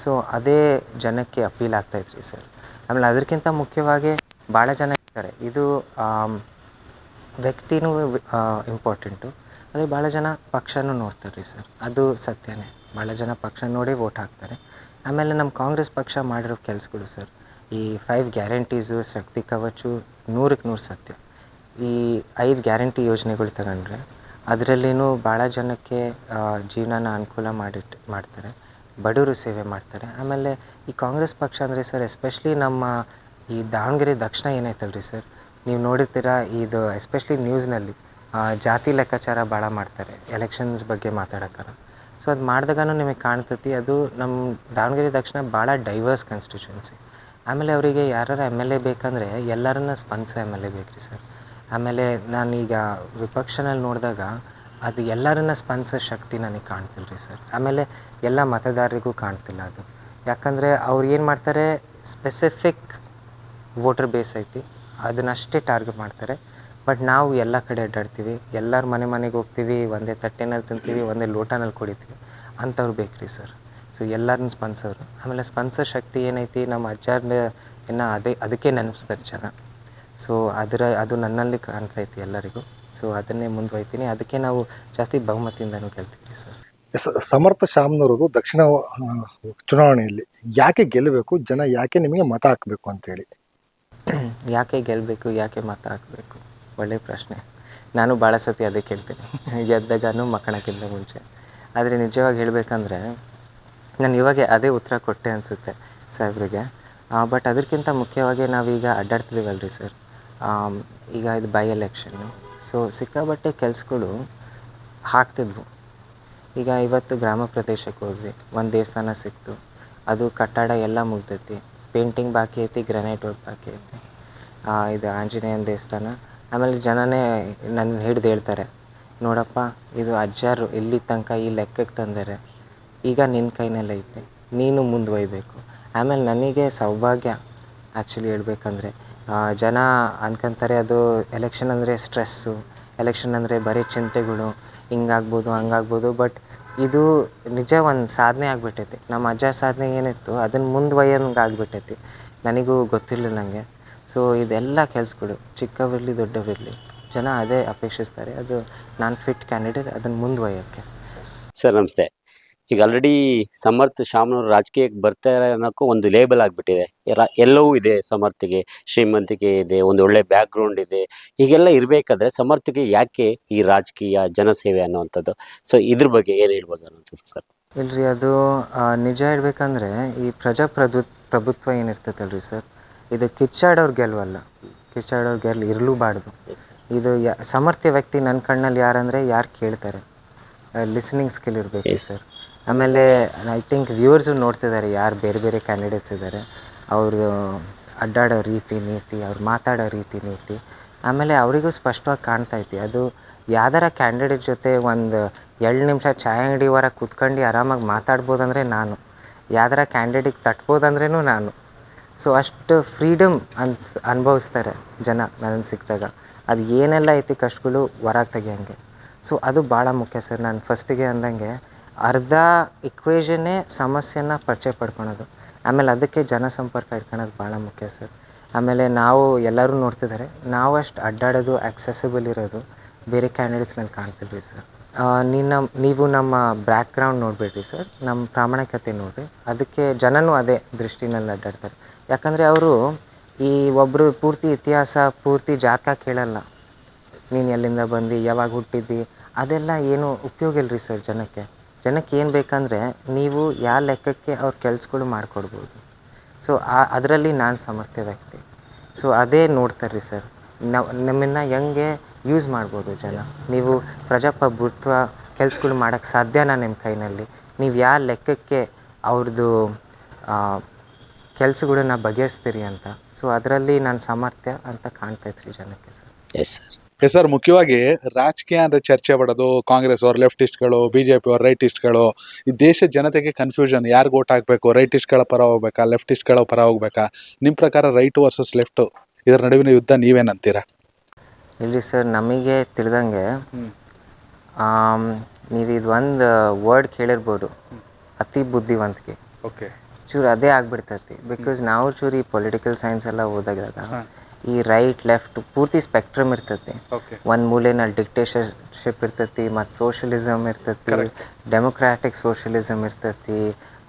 So ಅದೇ ಜನಕ್ಕೆ ಅಪೀಲ್ ಆಗ್ತಾಯಿದ್ರಿ ಸರ್. ಆಮೇಲೆ ಅದಕ್ಕಿಂತ ಮುಖ್ಯವಾಗಿ ಭಾಳ ಜನ ಇರ್ತಾರೆ, ಇದು ವ್ಯಕ್ತಿನೂ ಇಂಪಾರ್ಟೆಂಟು, ಅದೇ ಭಾಳ ಜನ ಪಕ್ಷನೂ ನೋಡ್ತಾರೆ ರೀ ಸರ್. ಅದು ಸತ್ಯನೇ, ಭಾಳ ಜನ ಪಕ್ಷ ನೋಡಿ ವೋಟ್ ಹಾಕ್ತಾರೆ. ಆಮೇಲೆ ನಮ್ಮ ಕಾಂಗ್ರೆಸ್ ಪಕ್ಷ ಮಾಡಿರೋ ಕೆಲಸಗಳು ಸರ್, ಈ 5 ಗ್ಯಾರಂಟೀಸು, ಶಕ್ತಿ ಕವಚು 100ಕ್ಕೆ 100 ಸತ್ಯ. ಈ 5 ಗ್ಯಾರಂಟಿ ಯೋಜನೆಗಳು ತಗೊಂಡ್ರೆ ಅದರಲ್ಲಿನೂ ಭಾಳ ಜನಕ್ಕೆ ಜೀವನನ ಅನುಕೂಲ ಮಾಡ್ತಾರೆ, ಬಡವರು ಸೇವೆ ಮಾಡ್ತಾರೆ. ಆಮೇಲೆ ಈ ಕಾಂಗ್ರೆಸ್ ಪಕ್ಷ ಅಂದರೆ ಸರ್, ಎಸ್ಪೆಷಲಿ ನಮ್ಮ ಈ ದಾವಣಗೆರೆ ದಕ್ಷಿಣ ಏನೈತಲ್ರಿ ಸರ್, ನೀವು ನೋಡಿರ್ತೀರ, ಇದು ಎಸ್ಪೆಷಲಿ ನ್ಯೂಸ್ನಲ್ಲಿ ಜಾತಿ ಲೆಕ್ಕಾಚಾರ ಭಾಳ ಮಾಡ್ತಾರೆ ಎಲೆಕ್ಷನ್ಸ್ ಬಗ್ಗೆ ಮಾತಾಡೋಕ್ಕಾರ. ಸೊ ಅದು ಮಾಡಿದಾಗೂ ನಿಮಗೆ ಕಾಣ್ತೈತಿ, ಅದು ನಮ್ಮ ದಾವಣಗೆರೆ ದಕ್ಷಿಣ ಭಾಳ ಡೈವರ್ಸ್ ಕಾನ್ಸ್ಟಿಟ್ಯೂನ್ಸಿ. ಆಮೇಲೆ ಅವರಿಗೆ ಯಾರು MLA ಬೇಕಂದರೆ ಎಲ್ಲರನ್ನ ಸ್ಪಂದಿಸೋ MLA ಬೇಕ್ರಿ ಸರ್. ಆಮೇಲೆ ನಾನೀಗ ವಿಪಕ್ಷನಲ್ಲಿ ನೋಡಿದಾಗ ಅದು ಎಲ್ಲರನ್ನ ಸ್ಪಂದಿಸೋ ಶಕ್ತಿ ನನಗೆ ಕಾಣ್ತಿಲ್ಲ ರೀ ಸರ್. ಆಮೇಲೆ ಎಲ್ಲ ಮತದಾರರಿಗೂ ಕಾಣ್ತಿಲ್ಲ ಅದು. ಯಾಕಂದರೆ ಅವ್ರು ಏನು ಮಾಡ್ತಾರೆ, ಸ್ಪೆಸಿಫಿಕ್ ವೋಟರ್ ಬೇಸ್ ಐತಿ, ಅದನ್ನಷ್ಟೇ ಟಾರ್ಗೆಟ್ ಮಾಡ್ತಾರೆ. ಬಟ್ ನಾವು ಎಲ್ಲ ಕಡೆ ಅಡ್ಡಾಡ್ತೀವಿ, ಎಲ್ಲರ ಮನೆಗೆ ಹೋಗ್ತೀವಿ, ಒಂದೇ ತಟ್ಟೆನಲ್ಲಿ ತಿಂತೀವಿ, ಒಂದೇ ಲೋಟನಲ್ಲಿ ಕುಡಿತೀವಿ, ಅಂಥವ್ರು ಬೇಕ್ರಿ ಸರ್. ಸೊ ಎಲ್ಲರನ್ನ ಸ್ಪಂದಿಸೋರು. ಆಮೇಲೆ ಸ್ಪಂದಿಸೋ ಶಕ್ತಿ ಏನೈತಿ, ನಮ್ಮ ಅಜ್ಜಾರನ್ನ ಅದಕ್ಕೆ ನೆನಪಿಸ್ತಾರೆ ಜನ. ಸೊ ಅದು ನನ್ನಲ್ಲಿ ಕಾಣ್ತೈತಿ ಎಲ್ಲರಿಗೂ. ಸೊ ಅದನ್ನೇ ಮುಂದುವೈತೀನಿ, ಅದಕ್ಕೆ ನಾವು ಜಾಸ್ತಿ ಬಹುಮತದಿಂದನೂ ಗೆಲ್ತೀವಿ ಸರ್. ಸಮರ್ಥ ಶಾಮನೂರವರು ದಕ್ಷಿಣ ಚುನಾವಣೆಯಲ್ಲಿ ಯಾಕೆ ಗೆಲ್ಲಬೇಕು, ಜನ ಯಾಕೆ ನಿಮಗೆ ಮತ ಹಾಕಬೇಕು ಅಂತೇಳಿ? ಯಾಕೆ ಗೆಲ್ಲಬೇಕು, ಯಾಕೆ ಮತ ಹಾಕಬೇಕು? ಒಳ್ಳೆಯ ಪ್ರಶ್ನೆ. ನಾನು ಭಾಳ ಸತಿ ಅದೇ ಕೇಳ್ತೀನಿ ಗೆದ್ದಾಗನೂ ಮಕ್ಕಳಕ್ಕಿಂತ ಮುಂಚೆ. ಆದರೆ ನಿಜವಾಗಿ ಹೇಳಬೇಕಂದ್ರೆ ನಾನು ಇವಾಗ ಅದೇ ಉತ್ತರ ಕೊಟ್ಟೆ ಅನಿಸುತ್ತೆ ಸಾಹೇಬ್ರಿಗೆ. ಬಟ್ ಅದಕ್ಕಿಂತ ಮುಖ್ಯವಾಗಿ ನಾವೀಗ ಅಡ್ಡಾಡ್ತಿದ್ದೀವಲ್ರಿ ಸರ್, ಈಗ ಇದು ಬೈ ಎಲೆಕ್ಷನ್ನು. ಸೊ ಸಿಕ್ಕಾಬಟ್ಟೆ ಕೆಲಸಗಳು ಹಾಕ್ತಿದ್ವು. ಈಗ ಇವತ್ತು ಗ್ರಾಮ ಪ್ರದೇಶಕ್ಕೆ ಹೋದ್ವಿ, ಒಂದು ದೇವಸ್ಥಾನ ಸಿಕ್ತು, ಅದು ಕಟ್ಟಡ ಎಲ್ಲ ಮುಗ್ದೈತಿ, ಪೇಂಟಿಂಗ್ ಬಾಕಿ ಐತಿ, ಗ್ರಾನೈಟ್ ವರ್ಕ್ ಬಾಕಿ ಐತಿ. ಇದು ಆಂಜನೇಯನ ದೇವಸ್ಥಾನ. ಆಮೇಲೆ ಜನನೇ ನನ್ನ ಹಿಡ್ದು ಹೇಳ್ತಾರೆ, ನೋಡಪ್ಪ ಇದು ಅಜ್ಜಾರು ಇಲ್ಲಿ ತನಕ ಈ ಲೆಕ್ಕಕ್ಕೆ ತಂದರೆ, ಈಗ ನಿನ್ನ ಕೈನಲ್ಲೇ ಐತೆ, ನೀನು ಮುಂದುವಯ್ಬೇಕು. ಆಮೇಲೆ ನನಗೆ ಸೌಭಾಗ್ಯ ಆ್ಯಕ್ಚುಲಿ ಹೇಳ್ಬೇಕಂದ್ರೆ, ಜನ ಅನ್ಕೊಂತಾರೆ ಅದು ಎಲೆಕ್ಷನ್ ಅಂದರೆ ಸ್ಟ್ರೆಸ್ಸು, ಎಲೆಕ್ಷನ್ ಅಂದರೆ ಬರೀ ಚಿಂತೆಗಳು, ಹಿಂಗಾಗ್ಬೋದು ಹಂಗಾಗ್ಬೋದು. ಬಟ್ ಇದು ನಿಜ ಒಂದು ಸಾಧನೆ ಆಗಿಬಿಟ್ಟೈತಿ. ನಮ್ಮ ಅಜ್ಜ ಸಾಧನೆ ಏನಿತ್ತು ಅದನ್ನು ಮುಂದುವಯ್ಯಂಗೆ ಆಗಿಬಿಟ್ಟೈತಿ. ನನಗೂ ಗೊತ್ತಿರಲಿಲ್ಲ ನನಗೆ. ಸೊ ಇದೆಲ್ಲ ಕೆಲಸಗಳು ಚಿಕ್ಕವಿರಲಿ ದೊಡ್ಡವಿರಲಿ ಜನ ಅದೇ ಅಪೇಕ್ಷಿಸ್ತಾರೆ. ಅದು ನಾನು ಫಿಟ್ ಕ್ಯಾಂಡಿಡೇಟ್ ಅದನ್ನು ಮುಂದುವಯ್ಯೋಕ್ಕೆ. ಸರ್ ನಮಸ್ತೆ. ಈಗ ಆಲ್ರೆಡಿ ಸಮರ್ಥ ಶಾಮನೂರು ರಾಜಕೀಯಕ್ಕೆ ಬರ್ತಾರೆ ಅನ್ನೋಕ್ಕೂ ಒಂದು ಲೇಬಲ್ ಆಗಿಬಿಟ್ಟಿದೆ. ಎಲ್ಲವೂ ಇದೆ ಸಮರ್ಥಿಗೆ, ಶ್ರೀಮಂತಿಕೆ ಇದೆ, ಒಂದು ಒಳ್ಳೆ ಬ್ಯಾಕ್ಗ್ರೌಂಡ್ ಇದೆ. ಹೀಗೆಲ್ಲ ಇರಬೇಕಾದ್ರೆ ಸಮರ್ಥಿಗೆ ಯಾಕೆ ಈ ರಾಜಕೀಯ ಜನಸೇವೆ ಅನ್ನುವಂಥದ್ದು? ಸೊ ಇದ್ರ ಬಗ್ಗೆ ಏನು ಹೇಳ್ಬೋದು ಅನ್ನೋಂಥದ್ದು ಸರ್? ಇಲ್ರಿ, ಅದು ನಿಜ ಹೇಳ್ಬೇಕಂದ್ರೆ ಈ ಪ್ರಭುತ್ವ ಏನಿರ್ತೈತಲ್ರಿ ಸರ್, ಇದು ಕಿಚ್ಚಾಡೋರು ಗೆಲ್ವಲ್ಲ, ಕಿಚ್ಚಾಡೋರು ಇರಲೂಬಾರ್ದು. ಇದು ಸಮರ್ಥ ವ್ಯಕ್ತಿ ನನ್ನ ಕಣ್ಣಲ್ಲಿ ಯಾರಂದರೆ ಯಾರು ಕೇಳ್ತಾರೆ, ಲಿಸನಿಂಗ್ ಸ್ಕಿಲ್ ಇರಬೇಕು ಸರ್. ಆಮೇಲೆ ಐ ಥಿಂಕ್ ವ್ಯೂವರ್ಸು ನೋಡ್ತಿದ್ದಾರೆ ಯಾರು ಬೇರೆ ಬೇರೆ ಕ್ಯಾಂಡಿಡೇಟ್ಸ್ ಇದ್ದಾರೆ, ಅವ್ರದ್ದು ಅಡ್ಡಾಡೋ ರೀತಿ ನೀತಿ, ಅವ್ರು ಮಾತಾಡೋ ರೀತಿ ನೀತಿ. ಆಮೇಲೆ ಅವರಿಗೂ ಸ್ಪಷ್ಟವಾಗಿ ಕಾಣ್ತೈತಿ ಅದು ಯಾವ್ದಾರ ಕ್ಯಾಂಡಿಡೇಟ್ ಜೊತೆ ಒಂದು 2 ನಿಮಿಷ ಚಾಯ್ ಅಂಗಡಿ ಹೊರಗೆ ಕೂತ್ಕೊಂಡು ಆರಾಮಾಗಿ ಮಾತಾಡ್ಬೋದಂದರೆ ನಾನು, ಯಾವ್ದಾರ ಕ್ಯಾಂಡಿಡೇಟಿಗೆ ತಟ್ಬೋದಂದ್ರೂ ನಾನು. ಸೊ ಅಷ್ಟು ಫ್ರೀಡಮ್ ಅನುಭವಿಸ್ತಾರೆ ಜನ ನನಗೆ ಸಿಕ್ಕಿದಾಗ. ಅದು ಏನೆಲ್ಲ ಐತಿ ಕಷ್ಟಗಳು ಹೊರಗೆ ತೆಗಿಯೋಂಗೆ. ಸೊ ಅದು ಭಾಳ ಮುಖ್ಯ ಸರ್. ನಾನು ಫಸ್ಟಿಗೆ ಅಂದಂಗೆ ಅರ್ಧ ಇಕ್ವೇಷನ್ನೇ ಸಮಸ್ಯೆನ ಪರಿಚಯ ಪಡ್ಕೊಳೋದು, ಆಮೇಲೆ ಅದಕ್ಕೆ ಜನಸಂಪರ್ಕ ಇಟ್ಕೊಳೋದು ಭಾಳ ಮುಖ್ಯ ಸರ್. ಆಮೇಲೆ ನಾವು ಎಲ್ಲರೂ ನೋಡ್ತಿದ್ದಾರೆ, ನಾವು ಅಷ್ಟು ಅಡ್ಡಾಡೋದು ಆಕ್ಸೆಸಿಬಲ್ ಇರೋದು ಬೇರೆ ಕ್ಯಾಂಡಿಡೇಟ್ಸ್ನಲ್ಲಿ ಕಾಣ್ತಿದ್ವಿ ಸರ್. ನೀವು ನಮ್ಮ ಬ್ಯಾಕ್ಗ್ರೌಂಡ್ ನೋಡಬೇಡ್ರಿ ಸರ್, ನಮ್ಮ ಪ್ರಾಮಾಣಿಕತೆ ನೋಡಿರಿ. ಅದಕ್ಕೆ ಜನನೂ ಅದೇ ದೃಷ್ಟಿನಲ್ಲಿ ಅಡ್ಡಾಡ್ತಾರೆ. ಯಾಕಂದರೆ ಅವರು ಈ ಒಬ್ಬರು ಪೂರ್ತಿ ಇತಿಹಾಸ, ಪೂರ್ತಿ ಜಾತಕ ಕೇಳಲ್ಲ. ನೀನು ಎಲ್ಲಿಂದ ಬಂದು ಯಾವಾಗ ಹುಟ್ಟಿದ್ದಿ ಅದೆಲ್ಲ ಏನು ಉಪಯೋಗ ಇಲ್ಲರಿ ಸರ್. ಜನಕ್ಕೆ ಏನು ಬೇಕಂದರೆ ನೀವು ಯಾವ ಲೆಕ್ಕಕ್ಕೆ ಅವ್ರ ಕೆಲಸಗಳು ಮಾಡಿಕೊಡ್ಬೋದು. ಸೊ ಅದರಲ್ಲಿ ನಾನು ಸಮರ್ಥ ವ್ಯಕ್ತಿ. ಸೊ ಅದೇ ನೋಡ್ತಾರೆ ರೀ ಸರ್, ನಮ್ಮನ್ನು ಹೆಂಗೆ ಯೂಸ್ ಮಾಡ್ಬೋದು ಜನ. ನೀವು ಪ್ರಜಾಪ್ರಭುತ್ವ ಕೆಲಸಗಳು ಮಾಡೋಕ್ಕೆ ಸಾಧ್ಯನಾ ನಿಮ್ಮ ಕೈನಲ್ಲಿ? ನೀವು ಯಾವ ಲೆಕ್ಕಕ್ಕೆ ಅವ್ರದ್ದು ಕೆಲಸಗಳನ್ನ ಬಗೆಹರಿಸ್ತೀರಿ ಅಂತ. ಸೊ ಅದರಲ್ಲಿ ನಾನು ಸಾಮರ್ಥ್ಯ ಅಂತ ಕಾಣ್ತೈತ್ರಿ ಜನಕ್ಕೆ ಸರ್. Yes sir. ಸರ್, ಮುಖ್ಯವಾಗಿ ರಾಜಕೀಯ ಅಂದರೆ ಚರ್ಚೆ ಮಾಡೋದು ಕಾಂಗ್ರೆಸ್ ಅವ್ರು ಲೆಫ್ಟಿಸ್ಟ್ಗಳು, BJP ಅವ್ರು ರೈಟಿಸ್ಟ್ಗಳು. ಈ ದೇಶದ ಜನತೆಗೆ ಕನ್ಫ್ಯೂಷನ್, ಯಾರಿಗೆ ಓಟ್ ಹಾಕಬೇಕು, ರೈಟಿಸ್ಟ್ಗಳ ಪರ ಹೋಗ್ಬೇಕಾ, ಲೆಫ್ಟಿಸ್ಟ್ಗಳ ಪರ ಹೋಗ್ಬೇಕಾ? ನಿಮ್ಮ ಪ್ರಕಾರ ರೈಟ್ ವರ್ಸಸ್ ಲೆಫ್ಟು ಇದರ ನಡುವಿನ ಯುದ್ಧ ನೀವೇನಂತೀರಾ? ಇಲ್ಲಿ ಸರ್, ನಮಗೆ ತಿಳಿದಂಗೆ ನೀವು ಇದು ಒಂದು ವರ್ಡ್ ಕೇಳಿರ್ಬೋದು, ಅತಿ ಬುದ್ಧಿವಂತಿಕೆ. ಓಕೆ, ಚೂರು ಅದೇ ಆಗ್ಬಿಡ್ತೈತಿ. ಬಿಕಾಸ್ ನಾವು ಚೂರು ಈ ಪೊಲಿಟಿಕಲ್ ಸೈನ್ಸ್ ಎಲ್ಲ ಓದಾಗ ಈ ರೈಟ್ ಲೆಫ್ಟ್ ಪೂರ್ತಿ ಸ್ಪೆಕ್ಟ್ರಮ್ ಇರ್ತೈತಿ. ಒಂದು ಮೂಲೆಯಲ್ಲಿ ಡಿಕ್ಟೇಟರ್ಶಿಪ್ ಇರ್ತೈತಿ, ಮತ್ತು ಸೋಷಲಿಸಮ್ ಇರ್ತೈತಿ, ಡೆಮೊಕ್ರಾಟಿಕ್ ಸೋಷಲಿಸಮ್ ಇರ್ತೈತಿ,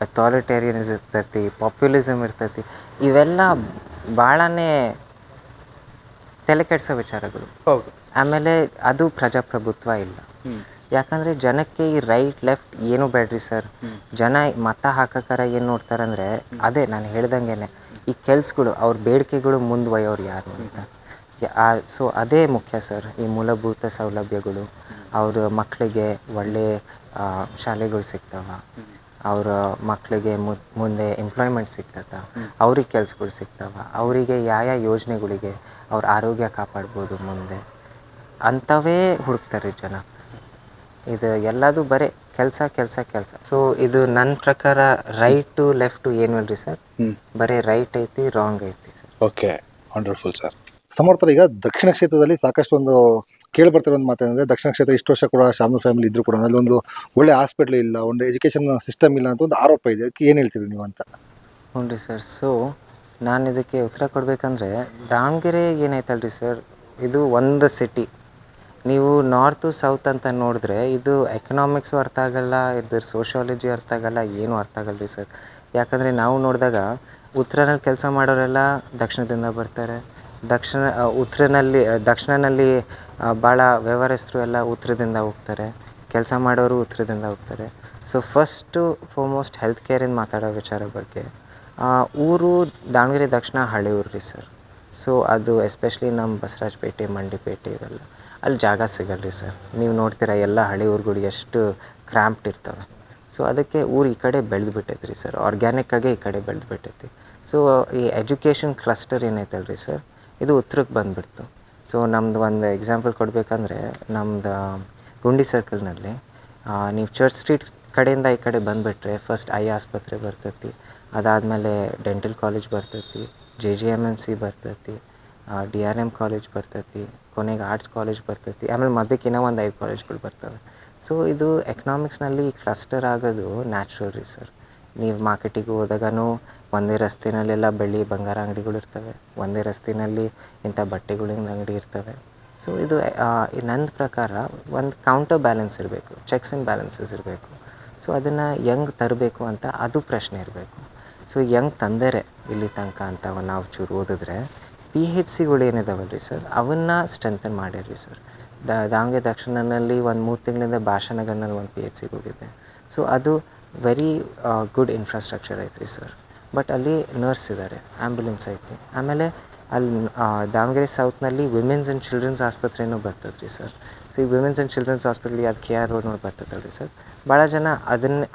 ಅಥಾರಿಟೇರಿಯನಿಸಮ್ ಇರ್ತೈತಿ, ಪಾಪ್ಯುಲಿಸಮ್ ಇರ್ತೈತಿ. ಇವೆಲ್ಲ ಭಾಳನೇ ತಲೆ ಕೆಡಿಸೋ ವಿಚಾರಗಳು. ಹೌದು. ಆಮೇಲೆ ಅದು ಪ್ರಜಾಪ್ರಭುತ್ವ ಇಲ್ಲ. ಯಾಕಂದರೆ ಜನಕ್ಕೆ ಈ ರೈಟ್ ಲೆಫ್ಟ್ ಏನೂ ಬೇಡ್ರಿ ಸರ್. ಜನ ಮತ ಹಾಕಕ್ಕಾರ ಏನು ನೋಡ್ತಾರಂದರೆ ಅದೇ ನಾನು ಹೇಳ್ದಂಗೆ ಈ ಕೆಲ್ಸಗಳು, ಅವ್ರ ಬೇಡಿಕೆಗಳು ಮುಂದುವಯ್ಯೋರು ಯಾರು ಅಂತ. ಸೊ ಅದೇ ಮುಖ್ಯ ಸರ್. ಈ ಮೂಲಭೂತ ಸೌಲಭ್ಯಗಳು, ಅವ್ರ ಮಕ್ಕಳಿಗೆ ಒಳ್ಳೆ ಶಾಲೆಗಳು ಸಿಗ್ತಾವ, ಅವರ ಮಕ್ಕಳಿಗೆ ಮುಂದೆ ಎಂಪ್ಲಾಯ್ಮೆಂಟ್ ಸಿಗ್ತದ, ಅವ್ರಿಗೆ ಕೆಲ್ಸಗಳು ಸಿಗ್ತಾವ, ಅವರಿಗೆ ಯಾವ ಯೋಜನೆಗಳಿಗೆ ಅವ್ರ ಆರೋಗ್ಯ ಕಾಪಾಡ್ಬೋದು ಮುಂದೆ, ಅಂಥವೇ ಹುಡುಕ್ತಾರೆ ಜನ. ಇದು ಎಲ್ಲದು ಬರೀ ಕೆಲಸ. ಸೊ ಇದು ನನ್ನ ಪ್ರಕಾರ ರೈಟು ಲೆಫ್ಟು ಏನು ಇಲ್ರಿ ಸರ್, ಬರೀ ರೈಟ್ ಐತಿ, ರಾಂಗ್ ಐತಿ ಸರ್. Okay, wonderful sir. ಸಮರ್ಥರು ಈಗ ದಕ್ಷಿಣ ಕ್ಷೇತ್ರದಲ್ಲಿ ಸಾಕಷ್ಟು ಒಂದು ಕೇಳಿಬರ್ತಿರೋ ಒಂದು ಮಾತೇನೆಂದರೆ, ದಕ್ಷಿಣ ಕ್ಷೇತ್ರ ಇಷ್ಟು ವರ್ಷ ಕೂಡ ಶಾಮನೂರು ಫ್ಯಾಮಿಲಿ ಇದ್ದರೂ ಕೂಡ ಅಲ್ಲಿ ಒಂದು ಒಳ್ಳೆ ಹಾಸ್ಪಿಟ್ಲ್ ಇಲ್ಲ, ಒಂದು ಎಜುಕೇಷನ್ ಸಿಸ್ಟಮ್ ಇಲ್ಲ ಅಂತ ಒಂದು ಆರೋಪ ಇದೆ. ಅದಕ್ಕೆ ಏನು ಹೇಳ್ತೀರಿ ನೀವು ಅಂತ? ಹ್ಞೂ ರೀ ಸರ್. ಸೊ ನಾನು ಇದಕ್ಕೆ ಉತ್ತರ ಕೊಡಬೇಕಂದ್ರೆ, ದಾವಣಗೆರೆ ಏನೈತಲ್ರಿ ಸರ್, ಇದು ಒಂದು ಸಿಟಿ. ನೀವು ನಾರ್ತು ಸೌತ್ ಅಂತ ನೋಡಿದ್ರೆ ಇದು ಎಕನಾಮಿಕ್ಸು ಅರ್ಥ ಆಗಲ್ಲ, ಇದ್ರ ಸೋಷಿಯಾಲಜಿ ಅರ್ಥ ಆಗಲ್ಲ, ಏನೂ ಅರ್ಥ ಆಗಲ್ಲ ರೀ ಸರ್. ಯಾಕಂದರೆ ನಾವು ನೋಡಿದಾಗ ಉತ್ತರನಲ್ಲಿ ಕೆಲಸ ಮಾಡೋರೆಲ್ಲ ದಕ್ಷಿಣದಿಂದ ಬರ್ತಾರೆ. ದಕ್ಷಿಣನಲ್ಲಿ ಭಾಳ ವ್ಯವಹಾರಸ್ಥರು ಎಲ್ಲ ಉತ್ತರದಿಂದ ಹೋಗ್ತಾರೆ. ಕೆಲಸ ಮಾಡೋರು ಉತ್ತರದಿಂದ ಹೋಗ್ತಾರೆ. ಸೊ ಫಸ್ಟು ಫಾರ್ಮೋಸ್ಟ್ ಹೆಲ್ತ್ ಕೇರಿಂದ ಮಾತಾಡೋ ವಿಚಾರ ಬಗ್ಗೆ, ಊರು ದಾವಣಗೆರೆ ದಕ್ಷಿಣ ಹಳೆ ಊರು ರೀ ಸರ್. ಸೊ ಅದು ಎಸ್ಪೆಷಲಿ ನಮ್ಮ ಬಸವರಾಜಪೇಟೆ, ಮಂಡಿಪೇಟೆ ಇವೆಲ್ಲ ಅಲ್ಲಿ ಜಾಗ ಸಿಗಲ್ಲ ರೀ ಸರ್. ನೀವು ನೋಡ್ತೀರ ಎಲ್ಲ ಹಳೆ ಊರುಗಳು ಎಷ್ಟು ಕ್ರ್ಯಾಂಪ್ಡ್ ಇರ್ತವೆ. ಸೊ ಅದಕ್ಕೆ ಊರು ಈ ಕಡೆ ಬೆಳೆದು ಬಿಟ್ಟೈತೆ ರೀ ಸರ್, ಆರ್ಗ್ಯಾನಿಕ್ಕಾಗೆ ಈ ಕಡೆ ಬೆಳೆದು ಬಿಟ್ಟೈತಿ. ಸೊ ಈ ಎಜುಕೇಷನ್ ಕ್ಲಸ್ಟರ್ ಏನೈತಲ್ಲ ರೀ ಸರ್, ಇದು ಉತ್ತರಕ್ಕೆ ಬಂದುಬಿಡ್ತು. ಸೊ ನಮ್ದು ಒಂದು ಎಕ್ಸಾಂಪಲ್ ಕೊಡಬೇಕಂದ್ರೆ, ನಮ್ದು ಗುಂಡಿ ಸರ್ಕಲ್ನಲ್ಲಿ ನೀವು ಚರ್ಚ್ ಸ್ಟ್ರೀಟ್ ಕಡೆಯಿಂದ ಈ ಕಡೆ ಬಂದುಬಿಟ್ರೆ ಫಸ್ಟ್ ಐ ಆಸ್ಪತ್ರೆ ಬರ್ತೈತಿ, ಅದಾದಮೇಲೆ ಡೆಂಟಲ್ ಕಾಲೇಜ್ ಬರ್ತೈತಿ, JJMMC ಬರ್ತೈತಿ, DRM ಕಾಲೇಜ್ ಬರ್ತೈತಿ, ಕೊನೆಗೆ ಆರ್ಟ್ಸ್ ಕಾಲೇಜ್ ಬರ್ತೈತಿ, ಆಮೇಲೆ ಮಧ್ಯಕ್ಕೆ ಇನ್ನೂ ಒಂದು 5 ಕಾಲೇಜ್ಗಳು ಬರ್ತವೆ. ಸೊ ಇದು ಎಕನಾಮಿಕ್ಸ್ನಲ್ಲಿ ಕ್ಲಸ್ಟರ್ ಆಗೋದು ನ್ಯಾಚುರಲ್ ರೀ ಸರ್. ನೀವು ಮಾರ್ಕೆಟಿಗೆ ಹೋದಾಗನೂ ಒಂದೇ ರಸ್ತೆಯಲ್ಲೆಲ್ಲ ಬೆಳ್ಳಿ ಬಂಗಾರ ಅಂಗಡಿಗಳು ಇರ್ತವೆ, ಒಂದೇ ರಸ್ತೆಯಲ್ಲಿ ಇಂಥ ಬಟ್ಟೆಗಳಿಂದ ಅಂಗಡಿ ಇರ್ತವೆ. ಸೊ ಇದು ನನ್ನ ಪ್ರಕಾರ ಒಂದು ಕೌಂಟರ್ ಬ್ಯಾಲೆನ್ಸ್ ಇರಬೇಕು, ಚೆಕ್ಸ್ ಆ್ಯಂಡ್ ಬ್ಯಾಲೆನ್ಸಸ್ ಇರಬೇಕು. ಸೊ ಅದನ್ನು ಹೆಂಗೆ ತರಬೇಕು ಅಂತ ಅದು ಪ್ರಶ್ನೆ ಇರಬೇಕು. ಸೊ ಹೆಂಗೆ ತಂದರೆ ಇಲ್ಲಿ ತನಕ ಅಂತ ನಾವು ಚೂರು ಓದಿದ್ರೆ, PHCಗಳು ಏನಿದಾವಲ್ಲ ರೀ ಸರ್, ಅವನ್ನ ಸ್ಟ್ರೆಂಥನ್ ಮಾಡಿರಿ ಸರ್. ದಾವಣಗೆರೆ ದಕ್ಷಿಣನಲ್ಲಿ ಒಂದು 3 ತಿಂಗಳಿಂದ ಭಾಷಾನಗರ್ನಲ್ಲಿ ಒಂದು PHC ಹೋಗಿದೆ. ಸೊ ಅದು ವೆರಿ ಗುಡ್ ಇನ್ಫ್ರಾಸ್ಟ್ರಕ್ಚರ್ ಐತೆ ರೀ ಸರ್. ಬಟ್ ಅಲ್ಲಿ ನರ್ಸ್ ಇದ್ದಾರೆ, ಆ್ಯಂಬುಲೆನ್ಸ್ ಐತಿ. ಆಮೇಲೆ ಅಲ್ಲಿ ದಾವಣಗೆರೆ ಸೌತ್ನಲ್ಲಿ ವಿಮೆನ್ಸ್ ಆ್ಯಂಡ್ ಚಿಲ್ಡ್ರನ್ಸ್ ಆಸ್ಪತ್ರೆನೂ ಬರ್ತದೆ ರೀ ಸರ್. ಸೊ ಈ ವಿಮೆನ್ಸ್ ಆ್ಯಂಡ್ ಚಿಲ್ಡ್ರನ್ಸ್ ಹಾಸ್ಪಿಟ್ಲಿಗೆ ಅದು KR ರೋಡ್ ನೋಡಿ ಬರ್ತದಲ್ಲ ರೀ ಸರ್, ಭಾಳ ಜನ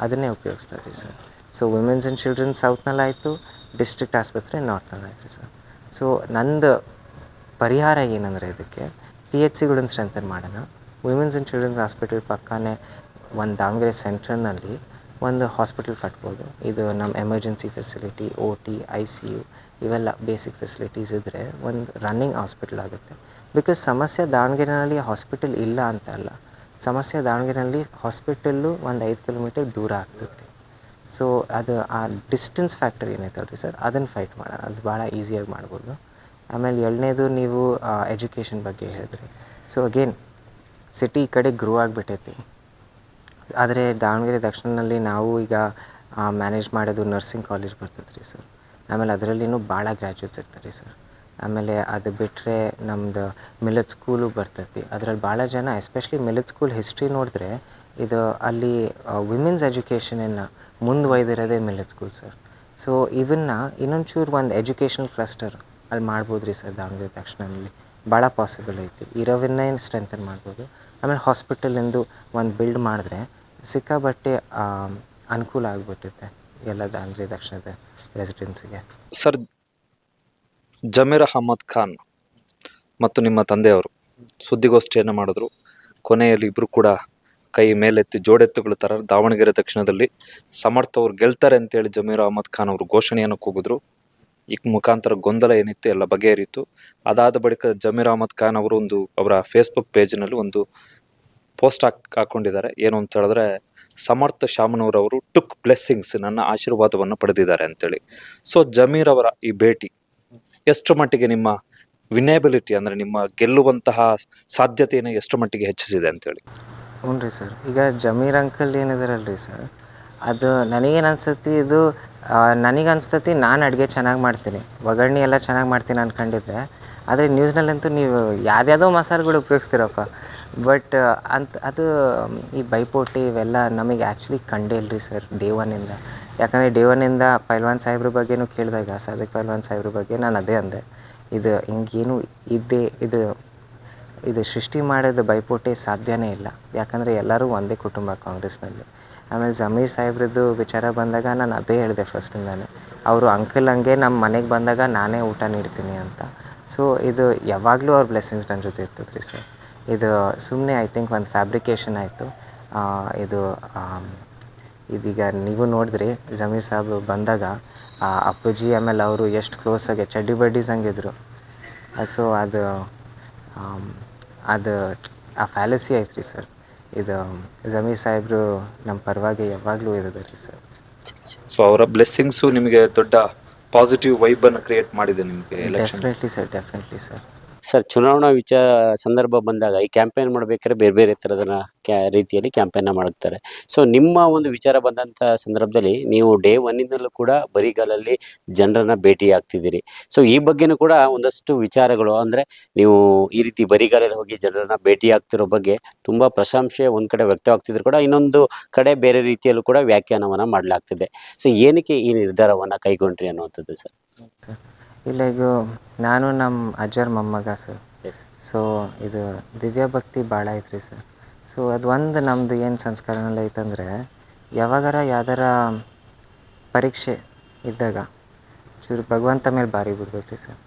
ಅದನ್ನೇ ಉಪಯೋಗಿಸ್ತಾರೆ ರೀ sir. So women's and children's ಸೌತ್ನಲ್ಲಿ ಆಯಿತು, ಡಿಸ್ಟ್ರಿಕ್ಟ್ ಆಸ್ಪತ್ರೆ ನಾರ್ತ್ನಲ್ಲಿ ಆಯ್ತು ರೀ ಸರ್. ಸೊ ನಂದು ಪರಿಹಾರ ಏನಂದರೆ ಇದಕ್ಕೆ PHCಗಳನ್ನ ಸ್ಟ್ರೆಂಥನ್ ಮಾಡೋಣ. ವಿಮೆನ್ಸ್ ಆ್ಯಂಡ್ ಚಿಲ್ಡ್ರನ್ಸ್ ಹಾಸ್ಪಿಟಲ್ ಪಕ್ಕನೇ ಒಂದು ದಾವಣಗೆರೆ ಸೆಂಟ್ರಲ್ನಲ್ಲಿ ಒಂದು ಹಾಸ್ಪಿಟಲ್ ಕಟ್ಬೋದು. ಇದು ನಮ್ಮ ಎಮರ್ಜೆನ್ಸಿ ಫೆಸಿಲಿಟಿ, OT, ICU ಇವೆಲ್ಲ ಬೇಸಿಕ್ ಫೆಸಿಲಿಟೀಸ್ ಇದ್ದರೆ ಒಂದು ರನ್ನಿಂಗ್ ಹಾಸ್ಪಿಟಲ್ ಆಗುತ್ತೆ. ಬಿಕಾಸ್ ಸಮಸ್ಯೆ ದಾವಣಗೆರೆಯಲ್ಲಿ ಹಾಸ್ಪಿಟಲ್ ಇಲ್ಲ ಅಂತ ಅಲ್ಲ, ಸಮಸ್ಯೆ ದಾವಣಗೆರೆಯಲ್ಲಿ ಹಾಸ್ಪಿಟಲ್ಲು ಒಂದು 5 ಕಿಲೋಮೀಟರ್ ದೂರ ಆಗ್ತೈತಿ. ಸೊ ಅದು ಆ ಡಿಸ್ಟೆನ್ಸ್ ಫ್ಯಾಕ್ಟರ್ ಏನೈತಲ್ಲ ರೀ ಸರ್, ಅದನ್ನು ಫೈಟ್ ಮಾಡೋಣ. ಅದು ಭಾಳ ಈಸಿಯಾಗಿ ಮಾಡ್ಬೋದು. ಆಮೇಲೆ ಎರಡನೇದು ನೀವು ಎಜುಕೇಷನ್ ಬಗ್ಗೆ ಹೇಳಿದ್ರಿ. ಸೊ ಅಗೇನ್ ಸಿಟಿ ಈ ಕಡೆ ಗ್ರೋ ಆಗಿಬಿಟ್ಟೈತಿ. ಆದರೆ ದಾವಣಗೆರೆ ದಕ್ಷಿಣದಲ್ಲಿ ನಾವು ಈಗ ಮ್ಯಾನೇಜ್ ಮಾಡೋದು ನರ್ಸಿಂಗ್ ಕಾಲೇಜ್ ಬರ್ತದೆ ರೀ ಸರ್. ಆಮೇಲೆ ಅದರಲ್ಲಿನೂ ಭಾಳ ಗ್ರ್ಯಾಜುಯೇಟ್ಸ್ ಇರ್ತಾರೆ ರೀ ಸರ್. ಆಮೇಲೆ ಅದು ಬಿಟ್ಟರೆ ನಮ್ಮದು ಮಿಲೆಟ್ ಸ್ಕೂಲು ಬರ್ತೈತಿ. ಅದರಲ್ಲಿ ಭಾಳ ಜನ ಎಸ್ಪೆಷಲಿ ಮಿಲೆಟ್ ಸ್ಕೂಲ್ ಹಿಸ್ಟ್ರಿ ನೋಡಿದ್ರೆ, ಇದು ಅಲ್ಲಿ ವಿಮೆನ್ಸ್ ಎಜುಕೇಷನನ್ನು ಮುಂದುವರೆದಿರೋದೇ ಮಿಲೆಟ್ ಸ್ಕೂಲ್ ಸರ್. ಸೊ ಇವನ್ನ ಇನ್ನೊಂಚೂರು ಒಂದು ಎಜುಕೇಷನಲ್ ಕ್ಲಸ್ಟರ್ ಅಲ್ಲಿ ಮಾಡ್ಬೋದು ರೀ ಸರ್. ದಾವಣಗೆರೆ ದಕ್ಷಿಣದಲ್ಲಿ ಭಾಳ ಪಾಸಿಬಲ್ ಐತಿ, ಇರೋವನ್ನೇ ಸ್ಟ್ರೆಂಥನ್ ಮಾಡ್ಬೋದು. ಆಮೇಲೆ ಹಾಸ್ಪಿಟಲಿಂದು ಒಂದು ಬಿಲ್ಡ್ ಮಾಡಿದ್ರೆ ಸಿಕ್ಕಾಬಟ್ಟೆ ಅನುಕೂಲ ಆಗಿಬಿಟ್ಟೈತೆ ಎಲ್ಲ ದಾವಣಗೆರೆ ದಕ್ಷಿಣದ ರೆಸಿಡೆನ್ಸಿಗೆ. ಸರ್, ಜಮೀರ್ ಅಹಮದ್ ಖಾನ್ ಮತ್ತು ನಿಮ್ಮ ತಂದೆಯವರು ಸುದ್ದಿಗೋಷ್ಠಿಯನ್ನು ಮಾಡಿದ್ರು. ಕೊನೆಯಲ್ಲಿ ಇಬ್ಬರು ಕೂಡ ಕೈ ಮೇಲೆತ್ತಿ ಜೋಡೆತ್ತುಗಳ ಥರ ದಾವಣಗೆರೆ ದಕ್ಷಿಣದಲ್ಲಿ ಸಮರ್ಥ ಅವ್ರು ಗೆಲ್ತಾರೆ ಅಂತೇಳಿ ಜಮೀರ್ ಅಹಮದ್ ಖಾನ್ ಅವರು ಘೋಷಣೆಯನ್ನು ಕೂಗಿದ್ರು. ಈ ಮುಖಾಂತರ ಗೊಂದಲ ಏನಿತ್ತು ಎಲ್ಲ ಬಗೆಹರಿಯಿತು. ಅದಾದ ಬಳಿಕ ಜಮೀರ್ ಅಹಮದ್ ಖಾನ್ ಅವರು ಅವರ ಫೇಸ್ಬುಕ್ ಪೇಜ್ನಲ್ಲಿ ಒಂದು ಪೋಸ್ಟ್ ಹಾಕೊಂಡಿದ್ದಾರೆ. ಏನು ಅಂತ ಹೇಳಿದ್ರೆ, ಸಮರ್ಥ ಶಾಮನೂರವರು ಟುಕ್ ಬ್ಲೆಸ್ಸಿಂಗ್ಸ್, ನನ್ನ ಆಶೀರ್ವಾದವನ್ನು ಪಡೆದಿದ್ದಾರೆ ಅಂತೇಳಿ. ಸೊ ಜಮೀರ್ ಅವರ ಈ ಭೇಟಿ ಎಷ್ಟು ಮಟ್ಟಿಗೆ ನಿಮ್ಮ ವಿನೇಬಿಲಿಟಿ ಅಂದರೆ ನಿಮ್ಮ ಗೆಲ್ಲುವಂತಹ ಸಾಧ್ಯತೆಯನ್ನು ಎಷ್ಟು ಮಟ್ಟಿಗೆ ಹೆಚ್ಚಿಸಿದೆ ಅಂತೇಳಿ? ಹ್ಞೂ ರೀ ಸರ್. ಈಗ ಜಮೀರ್ ಅಂಕಲ್ ಏನಿದಾರಲ್ಲ ರೀ ಸರ್, ಅದು ನನಗೇನು ಅನ್ಸತ್ತಿ, ಇದು ನನಗೆ ಅನ್ಸ್ತತಿ ನಾನು ಅಡುಗೆ ಚೆನ್ನಾಗಿ ಮಾಡ್ತೀನಿ, ಒಗ್ಗರಣೆ ಎಲ್ಲ ಚೆನ್ನಾಗಿ ಮಾಡ್ತೀನಿ ಅಂದ್ಕೊಂಡಿದ್ದೆ. ಆದರೆ ನ್ಯೂಸ್ನಲ್ಲಂತೂ ನೀವು ಯಾವುದ್ಯಾವುದೋ ಮಸಾಲೆಗಳು ಉಪಯೋಗಿಸ್ತೀರಪ್ಪ. ಬಟ್ ಅದು ಈ ಬೈಪೋಟಿ ಇವೆಲ್ಲ ನಮಗೆ ಆ್ಯಕ್ಚುಲಿ ಕಂಡೇ ಇಲ್ಲ ರೀ ಸರ್ ಡೇ ಒನ್ನಿಂದ. ಯಾಕಂದರೆ ಡೇ ಒನ್ನಿಂದ ಪೈಲ್ವಾನ್ ಸಾಹೇಬ್ರ ಬಗ್ಗೆನೂ ಕೇಳಿದಾಗ, ಸಾದಿಕ್ ಪೈಲ್ವಾನ್ ಸಾಹೇಬ್ರ ಬಗ್ಗೆ ನಾನು ಅದೇ ಅಂದೆ, ಇದು ಹಿಂಗೇನು ಇದು ಸೃಷ್ಟಿ ಮಾಡೋದು ಬೈಪೋಟಿ ಸಾಧ್ಯನೇ ಇಲ್ಲ. ಯಾಕಂದರೆ ಎಲ್ಲರೂ ಒಂದೇ ಕುಟುಂಬ ಕಾಂಗ್ರೆಸ್ನಲ್ಲಿ. ಆಮೇಲೆ ಜಮೀರ್ ಸಾಹೇಬ್ರದ್ದು ವಿಚಾರ ಬಂದಾಗ ನಾನು ಅದೇ ಹೇಳಿದೆ ಫಸ್ಟಿಂದಾನೆ, ಅವರು ಅಂಕಲ್ ಹಂಗೆ ನಮ್ಮ ಮನೆಗೆ ಬಂದಾಗ ನಾನೇ ಊಟ ನೀಡ್ತೀನಿ ಅಂತ. ಸೊ ಇದು ಯಾವಾಗಲೂ ಅವ್ರ ಬ್ಲೆಸ್ಸಿಂಗ್ಸ್ ನನ್ನ ಜೊತೆ ಇರ್ತದೆ ರೀ ಸರ್. ಇದು ಸುಮ್ಮನೆ ಐ ಥಿಂಕ್ ಒಂದು ಫ್ಯಾಬ್ರಿಕೇಷನ್ ಆಯಿತು. ಇದೀಗ ನೀವು ನೋಡಿದ್ರಿ, ಜಮೀರ್ ಸಾಹೇಬ್ ಬಂದಾಗ ಅಪ್ಪಾಜಿ ಆಮೇಲೆ ಅವರು ಎಷ್ಟು ಕ್ಲೋಸಾಗಿ ಚಡ್ಡಿ ಬಡ್ಡೀಸ್ ಹಂಗಿದ್ರು. ಸೊ ಅದು ಆ ಫ್ಯಾಲಸಿ ಐತೆ ರೀ ಸರ್. ಇದು ಜಮೀರ್ ಸಾಹೇಬರು ನಮ್ಮ ಪರವಾಗಿ ಯಾವಾಗಲೂ ಇರೋದು ರೀ ಸರ್. ಸೊ ಅವರ ಬ್ಲೆಸ್ಸಿಂಗ್ಸು ನಿಮಗೆ ದೊಡ್ಡ ಪಾಸಿಟಿವ್ ವೈಬನ್ನು ಕ್ರಿಯೇಟ್ ಮಾಡಿದೆ ನಿಮಗೆ election? Definitely sir, definitely sir. Sir ಚುನಾವಣಾ ಸಂದರ್ಭ ಬಂದಾಗ ಈ ಕ್ಯಾಂಪೇನ್ ಮಾಡ್ಬೇಕಾದ್ರೆ ಬೇರೆ ಬೇರೆ ಥರದ ರೀತಿಯಲ್ಲಿ ಕ್ಯಾಂಪೇನ್ನ ಮಾಡ್ತಾರೆ. ಸೊ ನಿಮ್ಮ ಒಂದು ವಿಚಾರ ಬಂದಂಥ ಸಂದರ್ಭದಲ್ಲಿ ನೀವು ಡೇ ಒನ್ನಿಂದಲೂ ಕೂಡ ಬರಿಗಾಲಲ್ಲಿ ಜನರನ್ನ ಭೇಟಿ ಆಗ್ತಿದ್ದೀರಿ. ಸೊ ಈ ಬಗ್ಗೆನೂ ಕೂಡ ಒಂದಷ್ಟು ವಿಚಾರಗಳು ಅಂದರೆ ನೀವು ಈ ರೀತಿ ಬರಿಗಾಲಲ್ಲಿ ಹೋಗಿ ಜನರನ್ನ ಭೇಟಿ ಆಗ್ತಿರೋ ಬಗ್ಗೆ ತುಂಬ ಪ್ರಶಂಸೆ ಒಂದು ಕಡೆ ವ್ಯಕ್ತವಾಗ್ತಿದ್ರು ಕೂಡ, ಇನ್ನೊಂದು ಕಡೆ ಬೇರೆ ರೀತಿಯಲ್ಲೂ ಕೂಡ ವ್ಯಾಖ್ಯಾನವನ್ನು ಮಾಡಲಾಗ್ತಿದೆ. ಸೊ ಏನಕ್ಕೆ ಈ ನಿರ್ಧಾರವನ್ನು ಕೈಗೊಂಡ್ರಿ ಅನ್ನುವಂಥದ್ದು ಸರ್? ಸರ್ ಇಲ್ಲ, ಈಗ ನಾನು ನಮ್ಮ ಅಜ್ಜರ ಮೊಮ್ಮಗ ಸರ್. ಸೊ ಇದು ದಿವ್ಯ ಭಕ್ತಿ ಭಾಳ ಐತ್ರಿ ಸರ್. ಸೊ ಅದು ಒಂದು ನಮ್ಮದು ಏನು ಸಂಸ್ಕಾರನಲ್ಲಿ ಐತಂದರೆ, ಯಾವಾಗಾರ ಯಾವ್ದಾರ ಪರೀಕ್ಷೆ ಇದ್ದಾಗ ಚೂರು ಭಗವಂತ ಮೇಲೆ ಬಾರಿ ಬಿಡ್ಬೇಕ್ರಿ ಸರ್.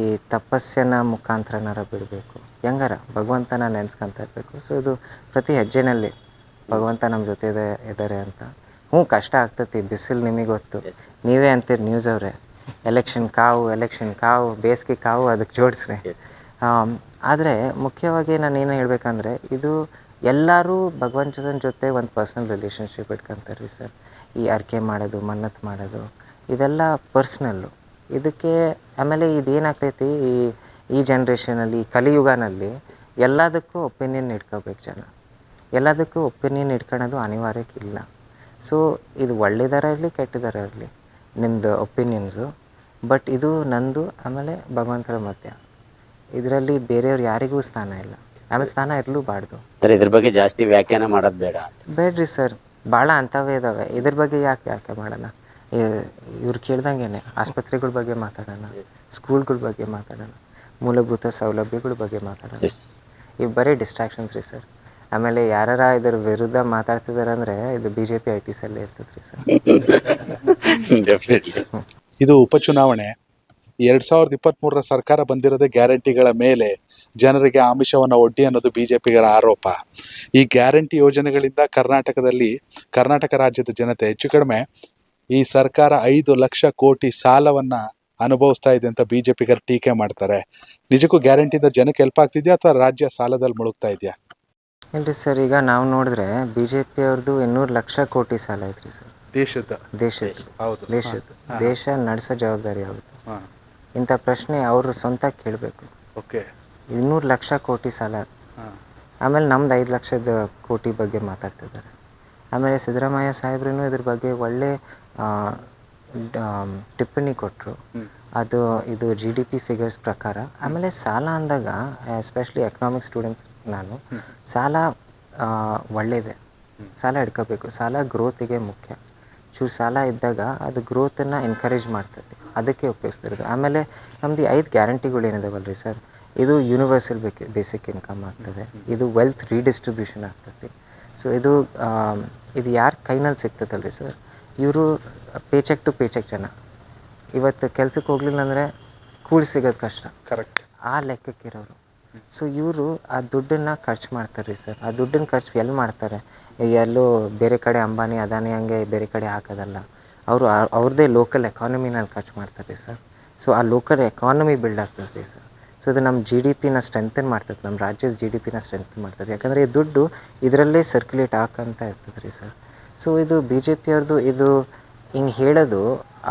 ಈ ತಪಸ್ಸಿನ ಮುಖಾಂತರನಾರ ಬಿಡಬೇಕು, ಹೆಂಗಾರ ಭಗವಂತನ ನೆನೆಸ್ಕೊಂತ ಇರಬೇಕು. ಸೊ ಇದು ಪ್ರತಿ ಹೆಜ್ಜೆನಲ್ಲಿ ಭಗವಂತ ನಮ್ಮ ಜೊತೆ ಇದ್ದಾರೆ ಅಂತ. ಕಷ್ಟ ಆಗ್ತೈತಿ, ಬಿಸಿಲು ನಿಮಗೆ ಗೊತ್ತು, ನೀವೇ ಅಂತೀರಿ ನ್ಯೂಸ್ ಅವರೇ, ಎಲೆಕ್ಷನ್ ಕಾವು ಬೇಸಿಗೆ ಕಾವು ಅದಕ್ಕೆ ಜೋಡಿಸ್ರಿ. ಆದರೆ ಮುಖ್ಯವಾಗಿ ನಾನು ಏನು ಹೇಳ್ಬೇಕಂದ್ರೆ, ಇದು ಎಲ್ಲರೂ ಭಗವಂತನ ಜೊತೆ ಒಂದು ಪರ್ಸ್ನಲ್ ರಿಲೇಷನ್ಶಿಪ್ ಇಟ್ಕೊಂತಾರೆ ರೀ ಸರ್. ಈ ಅರ್ಕೆ ಮಾಡೋದು, ಮನ್ನತ್ ಮಾಡೋದು ಇದೆಲ್ಲ ಪರ್ಸ್ನಲ್ಲು. ಇದಕ್ಕೆ ಆಮೇಲೆ ಇದೇನಾಗ್ತೈತಿ, ಈ ಜನ್ರೇಷನಲ್ಲಿ, ಈ ಕಲಿಯುಗನಲ್ಲಿ ಎಲ್ಲದಕ್ಕೂ ಒಪಿನಿಯನ್ ಇಟ್ಕೋಬೇಕು ಜನ. ಎಲ್ಲದಕ್ಕೂ ಒಪಿನಿಯನ್ ಇಟ್ಕೊಳ್ಳೋದು ಅನಿವಾರ್ಯಕ್ಕಿಲ್ಲ. ಸೊ ಇದು ಒಳ್ಳೆಯದಾರ ಇರಲಿ ಕೆಟ್ಟದಾರ ಇರಲಿ ನಿಮ್ಮದು ಒಪಿನಿಯನ್ಸು, ಬಟ್ ಇದು ನಂದು ಆಮೇಲೆ ಭಗವಂತರ ಮಧ್ಯ. ಇದರಲ್ಲಿ ಬೇರೆಯವ್ರು ಯಾರಿಗೂ ಸ್ಥಾನ ಇಲ್ಲ, ಆಮೇಲೆ ಸ್ಥಾನ ಇರಲೂಬಾರ್ದು. ಅಂದರೆ ಇದ್ರ ಬಗ್ಗೆ ಜಾಸ್ತಿ ವ್ಯಾಖ್ಯಾನ ಮಾಡೋದು ಬೇಡ್ರಿ ಸರ್, ಭಾಳ ಅಂಥವೇ ಇದ್ದಾವೆ. ಇದ್ರ ಬಗ್ಗೆ ಯಾಕೆ ಮಾಡೋಣ? ಇವ್ರು ಕೇಳ್ದಂಗೆ ಆಸ್ಪತ್ರೆಗಳ ಬಗ್ಗೆ ಮಾತಾಡೋಣ, ಸ್ಕೂಲ್ಗಳ ಬಗ್ಗೆ ಮಾತಾಡೋಣ, ಮೂಲಭೂತ ಸೌಲಭ್ಯಗಳ ಬಗ್ಗೆ ಮಾತಾಡೋಣ. ಇವು ಬರೀ ಡಿಸ್ಟ್ರಾಕ್ಷನ್ಸ್ ರೀ ಸರ್. ಆಮೇಲೆ ಯಾರ ಇದ್ರ ವಿರುದ್ಧ ಮಾತಾಡ್ತಿದ್ದಾರೆ ಅಂದರೆ ಇದು BJP IT ಸಲ್ಲೇ ಇರ್ತದೆ ರೀ ಸರ್. ಡೆಫಿನೆಟ್ಲಿ. ಇದು ಉಪಚುನಾವಣೆ. 2023ರ ಸರ್ಕಾರ ಬಂದಿರೋದೇ ಗ್ಯಾರಂಟಿಗಳ ಮೇಲೆ ಜನರಿಗೆ ಆಮಿಷವನ್ನು ಒಡ್ಡಿ ಅನ್ನೋದು ಬಿಜೆಪಿಗರ ಆರೋಪ. ಈ ಗ್ಯಾರಂಟಿ ಯೋಜನೆಗಳಿಂದ ಕರ್ನಾಟಕ ರಾಜ್ಯದ ಜನತೆ ಹೆಚ್ಚು ಕಡಿಮೆ ಈ ಸರ್ಕಾರ 5 ಲಕ್ಷ ಕೋಟಿ ಸಾಲವನ್ನ ಅನುಭವಿಸ್ತಾ ಇದೆ ಅಂತ ಬಿಜೆಪಿಗರು ಟೀಕೆ ಮಾಡ್ತಾರೆ. ನಿಜಕ್ಕೂ ಗ್ಯಾರಂಟಿಯಿಂದ ಜನಕ್ಕೆ ಹೆಲ್ಪ್ ಆಗ್ತಿದ್ಯಾ ಅಥವಾ ರಾಜ್ಯ ಸಾಲದಲ್ಲಿ ಮುಳುಗ್ತಾ ಇದೆಯಾ? ಇಲ್ರಿ ಸರ್, ಈಗ ನಾವು ನೋಡಿದ್ರೆ BJP ಅವ್ರದ್ದು 200 ಲಕ್ಷ ಕೋಟಿ ಸಾಲ ಐತ್ರಿ ಸರ್. ದೇಶ ನಡೆಸೋ ಜವಾಬ್ದಾರಿ ಅವ್ರದ್ದು. ಇಂಥ ಪ್ರಶ್ನೆ ಅವರು ಸ್ವಂತ ಕೇಳಬೇಕು. 200 ಲಕ್ಷ ಕೋಟಿ ಸಾಲ, ಆಮೇಲೆ ನಮ್ದು 5 ಲಕ್ಷದ ಕೋಟಿ ಬಗ್ಗೆ ಮಾತಾಡ್ತಿದ್ದಾರೆ. ಆಮೇಲೆ ಸಿದ್ದರಾಮಯ್ಯ ಸಾಹೇಬ್ರೂ ಇದ್ರ ಬಗ್ಗೆ ಒಳ್ಳೆ ಟಿಪ್ಪಣಿ ಕೊಟ್ಟರು. ಇದು GDP ಫಿಗರ್ಸ್ ಪ್ರಕಾರ. ಆಮೇಲೆ ಸಾಲ ಅಂದಾಗ ಎಸ್ಪೆಷಲಿ ಎಕನಾಮಿಕ್ಸ್ ಸ್ಟೂಡೆಂಟ್ಸ್ ನಾನು, ಸಾಲ ಒಳ್ಳೆಯದೇ, ಸಾಲ ಹಿಡ್ಕೋಬೇಕು. ಸಾಲ ಗ್ರೋತಿಗೆ ಮುಖ್ಯ. ಚೂರು ಸಾಲ ಇದ್ದಾಗ ಅದು ಗ್ರೋತನ್ನು ಎನ್ಕರೇಜ್ ಮಾಡ್ತದೆ, ಅದಕ್ಕೆ ಉಪಯೋಗಿಸ್ತಿರೋದು. ಆಮೇಲೆ ನಮ್ಮದು 5 ಗ್ಯಾರಂಟಿಗಳು ಏನಿದಾವಲ್ಲ ರೀ ಸರ್, ಇದು ಯೂನಿವರ್ಸಲ್ ಬೇಸಿಕ್ ಇನ್ಕಮ್ ಆಗ್ತದೆ, ಇದು ವೆಲ್ತ್ ರೀಡಿಸ್ಟ್ರಿಬ್ಯೂಷನ್ ಆಗ್ತದೆ. ಸೊ ಇದು ಯಾರ ಕೈನಲ್ಲಿ ಸಿಗ್ತದಲ್ಲ ರೀ ಸರ್, ಇವರು ಪೇಚೆಕ್ ಟು ಪೇಚೆಕ್ ಜನ. ಇವತ್ತು ಕೆಲ್ಸಕ್ಕೆ ಹೋಗ್ಲಿಲ್ಲ ಅಂದರೆ ಕೂಲಿ ಸಿಗೋದು ಕಷ್ಟ, ಕರೆಕ್ಟ್, ಆ ಲೆಕ್ಕಕ್ಕಿರೋರು. ಸೊ ಇವರು ಆ ದುಡ್ಡನ್ನು ಖರ್ಚು ಮಾಡ್ತಾರೆ ರೀ ಸರ್. ಆ ದುಡ್ಡನ್ನು ಖರ್ಚು ಎಲ್ಲಿ ಮಾಡ್ತಾರೆ? ಎಲ್ಲೋ ಬೇರೆ ಕಡೆ ಅಂಬಾನಿ ಅದಾನಿ ಹಂಗೆ ಬೇರೆ ಕಡೆ ಹಾಕೋದಲ್ಲ, ಅವರು ಅವ್ರದ್ದೇ ಲೋಕಲ್ ಎಕಾನಮಿನಲ್ಲಿ ಖರ್ಚು ಮಾಡ್ತಾರೆ ರೀ ಸರ್. ಸೊ ಆ ಲೋಕಲ್ ಎಕಾನಮಿ ಬಿಲ್ಡ್ ಆಗ್ತದೆ ರೀ ಸರ್. ಸೊ ಇದು ನಮ್ಮ GDPನ ಸ್ಟ್ರೆಂಥನ್ ಮಾಡ್ತದೆ, ನಮ್ಮ ರಾಜ್ಯದ GDPನ ಸ್ಟ್ರೆಂಥನ್ ಮಾಡ್ತದೆ. ಯಾಕಂದರೆ ಈ ದುಡ್ಡು ಇದರಲ್ಲೇ ಸರ್ಕ್ಯುಲೇಟ್ ಹಾಕಂತ ಇರ್ತದೆ ರೀ ಸರ್. ಸೊ ಇದು BJP ಅವ್ರದ್ದು, ಇದು ಹಿಂಗೆ ಹೇಳೋದು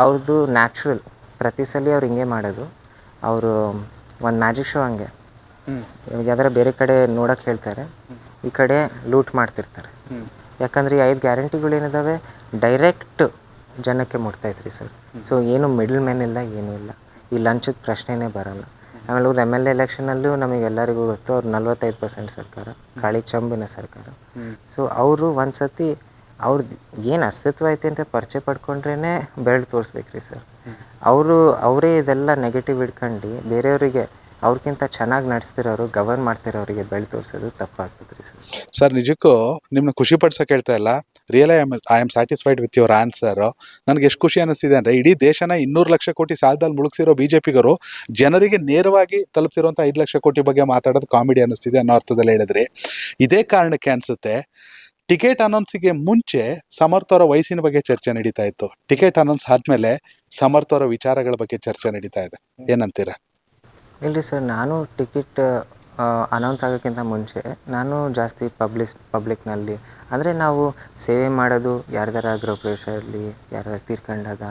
ಅವ್ರದ್ದು ನ್ಯಾಚುರಲ್. ಪ್ರತಿ ಸಲ ಅವ್ರು ಹಿಂಗೆ ಮಾಡೋದು. ಅವರು ಒಂದು ಮ್ಯಾಜಿಕ್ ಶೋ ಹಂಗೆ, ಇವಾಗ ಯಾವ್ದಾರ ಬೇರೆ ಕಡೆ ನೋಡೋಕ್ಕೆ ಹೇಳ್ತಾರೆ, ಈ ಕಡೆ ಲೂಟ್ ಮಾಡ್ತಿರ್ತಾರೆ. ಯಾಕಂದರೆ ಈ 5 ಗ್ಯಾರಂಟಿಗಳು ಏನಿದ್ದಾವೆ ಡೈರೆಕ್ಟ್ ಜನಕ್ಕೆ ಮುಟ್ತೈತೆ ರೀ ಸರ್. ಸೊ ಏನು ಮಿಡಲ್ ಮ್ಯಾನ್ ಇಲ್ಲ, ಏನೂ ಇಲ್ಲ. ಈ ಲಂಚದ ಪ್ರಶ್ನೆನೇ ಬರೋಲ್ಲ. ಆಮೇಲೆ MLA ಎಲೆಕ್ಷನಲ್ಲೂ ನಮಗೆಲ್ಲರಿಗೂ ಗೊತ್ತು, ಅವ್ರು 45% ಸರ್ಕಾರ, ಕಾಳಿ ಚಂಬಿನ ಸರ್ಕಾರ. ಸೊ ಅವರು ಒಂದು ಸತಿ ಅವ್ರದ್ದು ಏನು ಅಸ್ತಿತ್ವ ಐತೆ ಅಂತ ಪರಿಚಯ ಪಡ್ಕೊಂಡ್ರೇ ಬೆರಳು ತೋರಿಸ್ಬೇಕ್ರಿ ಸರ್. ಅವರೇ ಇದೆಲ್ಲ ನೆಗೆಟಿವ್ ಇಟ್ಕೊಂಡು ಬೇರೆಯವರಿಗೆ ಅವ್ರಿಗಿಂತ ಚೆನ್ನಾಗಿ ನಡೆಸ್ತಿರೋರು, ಗವರ್ನ್ ಮಾಡ್ತಿರೋರಿಗೆ ಬೆಳೆ ತೋರಿಸೋದು ತಪ್ಪಾಗ್ತದೆ ರೀ ಸರ್. ಸರ್, ನಿಜಕ್ಕೂ ನಿಮ್ಮನ್ನ ಖುಷಿ ಪಡ್ಸೋಕೆ ಹೇಳ್ತಾ ಇಲ್ಲ. Really I am satisfied with your answer. ನನಗೆ ಎಷ್ಟು ಖುಷಿ ಅನ್ನಿಸ್ತಿದೆ ಅಂದರೆ, ಇಡೀ ದೇಶನ 200 ಲಕ್ಷ ಕೋಟಿ ಸಾಲದಲ್ಲಿ ಮುಳುಗಿಸಿರೋ ಬಿಜೆಪಿಗರು ಜನರಿಗೆ ನೇರವಾಗಿ ತಲುಪ್ತಿರುವಂಥ 5 ಲಕ್ಷ ಕೋಟಿ ಬಗ್ಗೆ ಮಾತಾಡೋದು ಕಾಮಿಡಿ ಅನ್ನಿಸ್ತಿದೆ ಅನ್ನೋ ಅರ್ಥದಲ್ಲಿ ಹೇಳಿದ್ರಿ. ಇದೇ ಕಾರಣಕ್ಕೆ ಅನಿಸುತ್ತೆ ಟಿಕೆಟ್ ಅನೌನ್ಸಿಗೆ ಮುಂಚೆ ಸಮರ್ಥ್ ಅವರ ವಯಸ್ಸಿನ ಬಗ್ಗೆ ಚರ್ಚೆ ನಡೀತಾ ಇತ್ತು. ಟಿಕೆಟ್ ಅನೌನ್ಸ್ ಆದಮೇಲೆ ಸಮರ್ಥ್ ಅವರ ವಿಚಾರಗಳ ಬಗ್ಗೆ ಚರ್ಚೆ ನಡೀತಾ ಇದೆ. ಏನಂತೀರಾ? ಇಲ್ರಿ ಸರ್, ನಾನು ಟಿಕೆಟ್ ಅನೌನ್ಸ್ ಆಗೋಕ್ಕಿಂತ ಮುಂಚೆ ನಾನು ಜಾಸ್ತಿ ಪಬ್ಲಿಕ್ನಲ್ಲಿ ಅಂದರೆ ನಾವು ಸೇವೆ ಮಾಡೋದು, ಯಾರ್ದಾರ ಗೃಹಪ್ರವೇಶ ಇರಲಿ, ಯಾರು ತೀರ್ಕೊಂಡಾಗ,